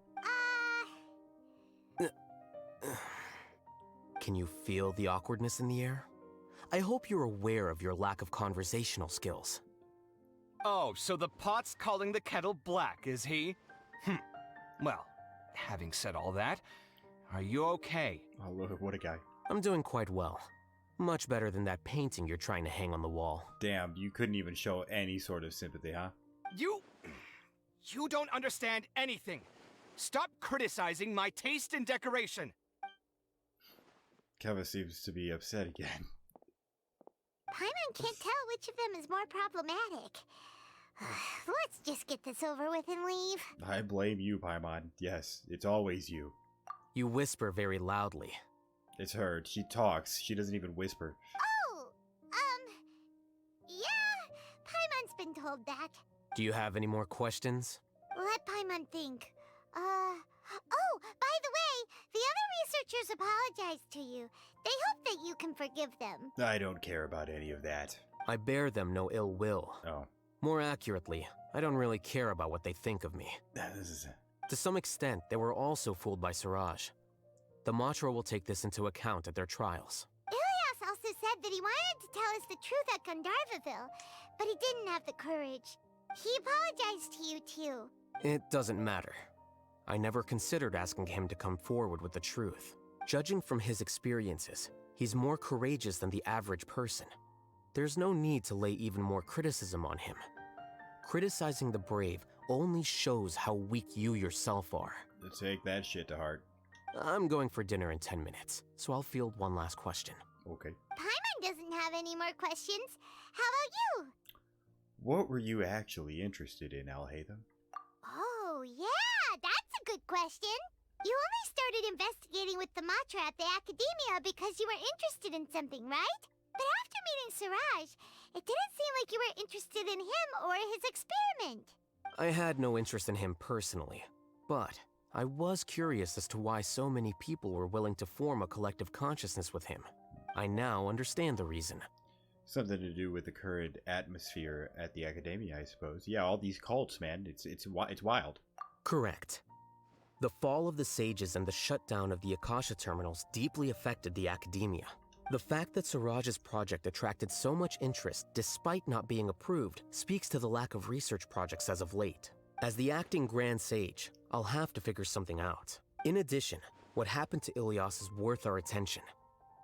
Can you feel the awkwardness in the air? I hope you're aware of your lack of conversational skills. Oh, so the pot's calling the kettle black, is he? Well, having said all that, are you okay? Oh, look, what a guy. I'm doing quite well. Much better than that painting you're trying to hang on the wall. Damn, you couldn't even show any sort of sympathy, huh? You don't understand anything. Stop criticizing my taste in decoration. Keva seems to be upset again. Paimon can't tell which of them is more problematic. Let's just get this over with and leave. I blame you, Paimon. Yes, it's always you. You whisper very loudly. It's her. She talks. She doesn't even whisper. Oh, yeah, Paimon's been told that. Do you have any more questions? Let Paimon think. Oh, by the way, the other researchers apologized to you. They hope that you can forgive them. I don't care about any of that. I bear them no ill will. Oh. More accurately, I don't really care about what they think of me. To some extent, they were also fooled by Siraj. The Matra will take this into account at their trials. Ilias also said that he wanted to tell us the truth at Gandharvaville, but he didn't have the courage. He apologized to you, too. It doesn't matter. I never considered asking him to come forward with the truth. Judging from his experiences, he's more courageous than the average person. There's no need to lay even more criticism on him. Criticizing the brave only shows how weak you yourself are. Take that shit to heart. I'm going for dinner in 10 minutes, so I'll field one last question. Okay. Paimon doesn't have any more questions. How about you? What were you actually interested in, Alhaitham? Oh, yeah, that's a good question. You only started investigating with the Matra at the Academia because you were interested in something, right? But after meeting Siraj, it didn't seem like you were interested in him or his experiment. I had no interest in him personally, but I was curious as to why so many people were willing to form a collective consciousness with him. I now understand the reason. Something to do with the current atmosphere at the Academia, I suppose. Yeah, all these cults, man. It's wild. Correct. The fall of the sages and the shutdown of the Akasha terminals deeply affected the Academia. The fact that Siraj's project attracted so much interest despite not being approved speaks to the lack of research projects as of late. As the acting Grand Sage, I'll have to figure something out. In addition, what happened to Ilias is worth our attention.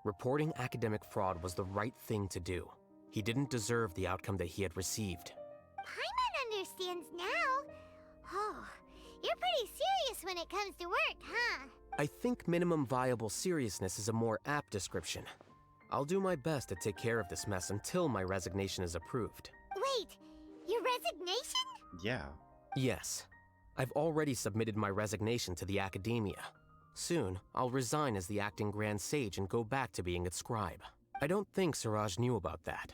Reporting academic fraud was the right thing to do. He didn't deserve the outcome that he had received. Paimon understands now. Oh, you're pretty serious when it comes to work, huh? I think minimum viable seriousness is a more apt description. I'll do my best to take care of this mess until my resignation is approved. Wait, your resignation? Yeah. Yes. I've already submitted my resignation to the Academia. Soon, I'll resign as the acting Grand Sage and go back to being its scribe. I don't think Siraj knew about that.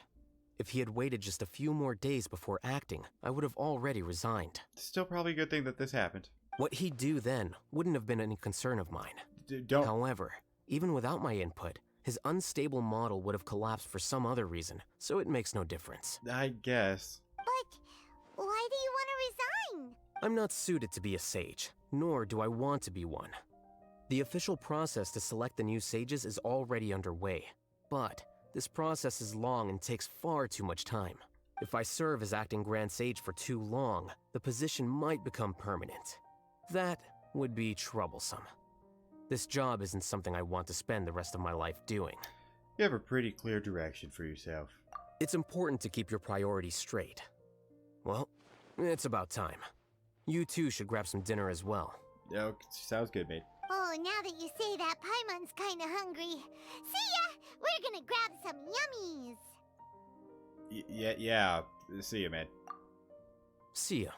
If he had waited just a few more days before acting, I would have already resigned. Still probably a good thing that this happened. What he'd do then wouldn't have been any concern of mine. However, even without my input, his unstable model would have collapsed for some other reason, so it makes no difference. I guess. But why do you want to resign? I'm not suited to be a sage, nor do I want to be one. The official process to select the new sages is already underway, but this process is long and takes far too much time. If I serve as acting Grand Sage for too long, the position might become permanent. That would be troublesome. This job isn't something I want to spend the rest of my life doing. You have a pretty clear direction for yourself. It's important to keep your priorities straight. Well, it's about time. You two should grab some dinner as well. Yeah, sounds good, mate. Oh, now that you say that, Paimon's kinda hungry. See ya! We're gonna grab some yummies! Yeah. See ya, man. See ya.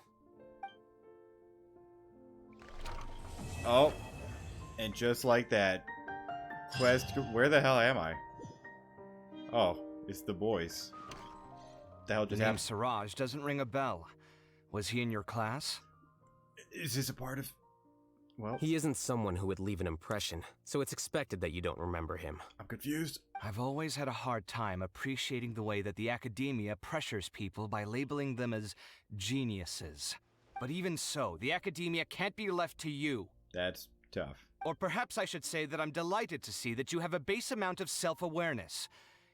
Oh. And just like that, quest... Where the hell am I? Oh, it's the boys. What the hell just happened? Siraj doesn't ring a bell. Was he in your class? Is this a part of... Well... He isn't someone who would leave an impression, so it's expected that you don't remember him. I'm confused. I've always had a hard time appreciating the way that the Academia pressures people by labeling them as geniuses. But even so, the Academia can't be left to you. That's tough. Or perhaps I should say that I'm delighted to see that you have a base amount of self-awareness.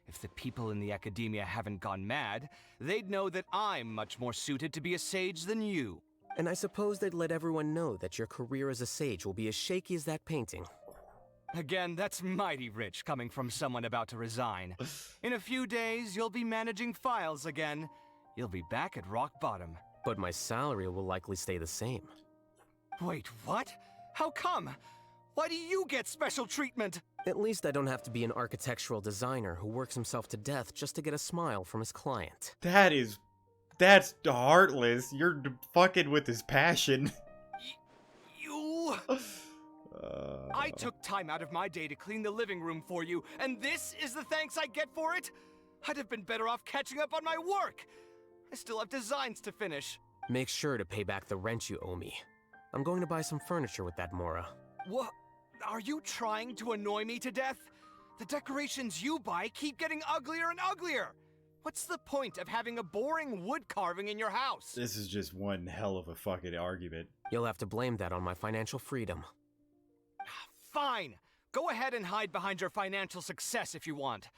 If the people in the Academia haven't gone mad, they'd know that I'm much more suited to be a sage than you. And I suppose they'd let everyone know that your career as a sage will be as shaky as that painting. Again, that's mighty rich coming from someone about to resign. In a few days, you'll be managing files again. You'll be back at rock bottom. But my salary will likely stay the same. Wait, what? How come? Why do you get special treatment? At least I don't have to be an architectural designer who works himself to death just to get a smile from his client. That's heartless. You're fucking with his passion. You... I took time out of my day to clean the living room for you, and this is the thanks I get for it? I'd have been better off catching up on my work. I still have designs to finish. Make sure to pay back the rent you owe me. I'm going to buy some furniture with that Mora. What? Are you trying to annoy me to death? The decorations you buy keep getting uglier and uglier. What's the point of having a boring wood carving in your house? This is just one hell of a fucking argument. You'll have to blame that on my financial freedom. Fine. Go ahead and hide behind your financial success if you want.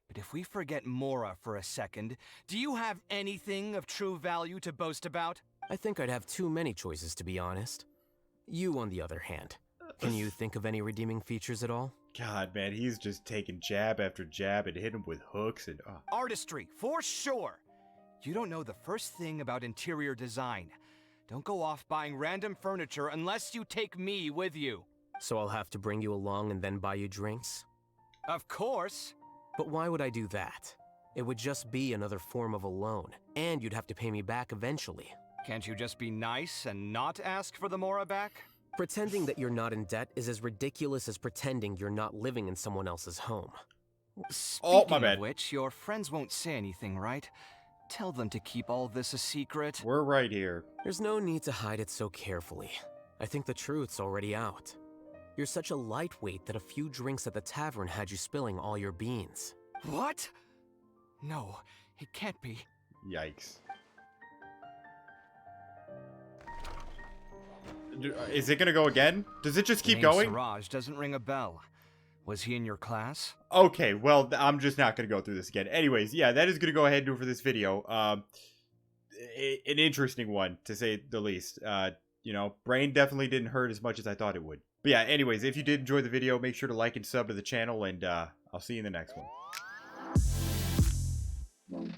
But if we forget Mora for a second, do you have anything of true value to boast about? I think I'd have too many choices, to be honest. You, on the other hand, can you think of any redeeming features at all? God, man, he's just taking jab after jab and hit him with hooks and... Artistry, for sure. You don't know the first thing about interior design. Don't go off buying random furniture unless you take me with you. So I'll have to bring you along and then buy you drinks? Of course. But why would I do that? It would just be another form of a loan, and you'd have to pay me back eventually. Can't you just be nice and not ask for the Mora back? Pretending that you're not in debt is as ridiculous as pretending you're not living in someone else's home. Speaking of which, your friends won't say anything, right? Tell them to keep all this a secret. We're right here. There's no need to hide it so carefully. I think the truth's already out. You're such a lightweight that a few drinks at the tavern had you spilling all your beans. What? No, it can't be. Yikes. Is it gonna go again? Does it just keep going? Siraj doesn't ring a bell. Was he in your class? Okay, well, I'm just not gonna go through this again. Anyways, yeah, that is gonna go ahead and do it for this video. An interesting one, to say the least. You know, brain definitely didn't hurt as much as I thought it would. But yeah, anyways, if you did enjoy the video, make sure to like and sub to the channel, and I'll see you in the next one.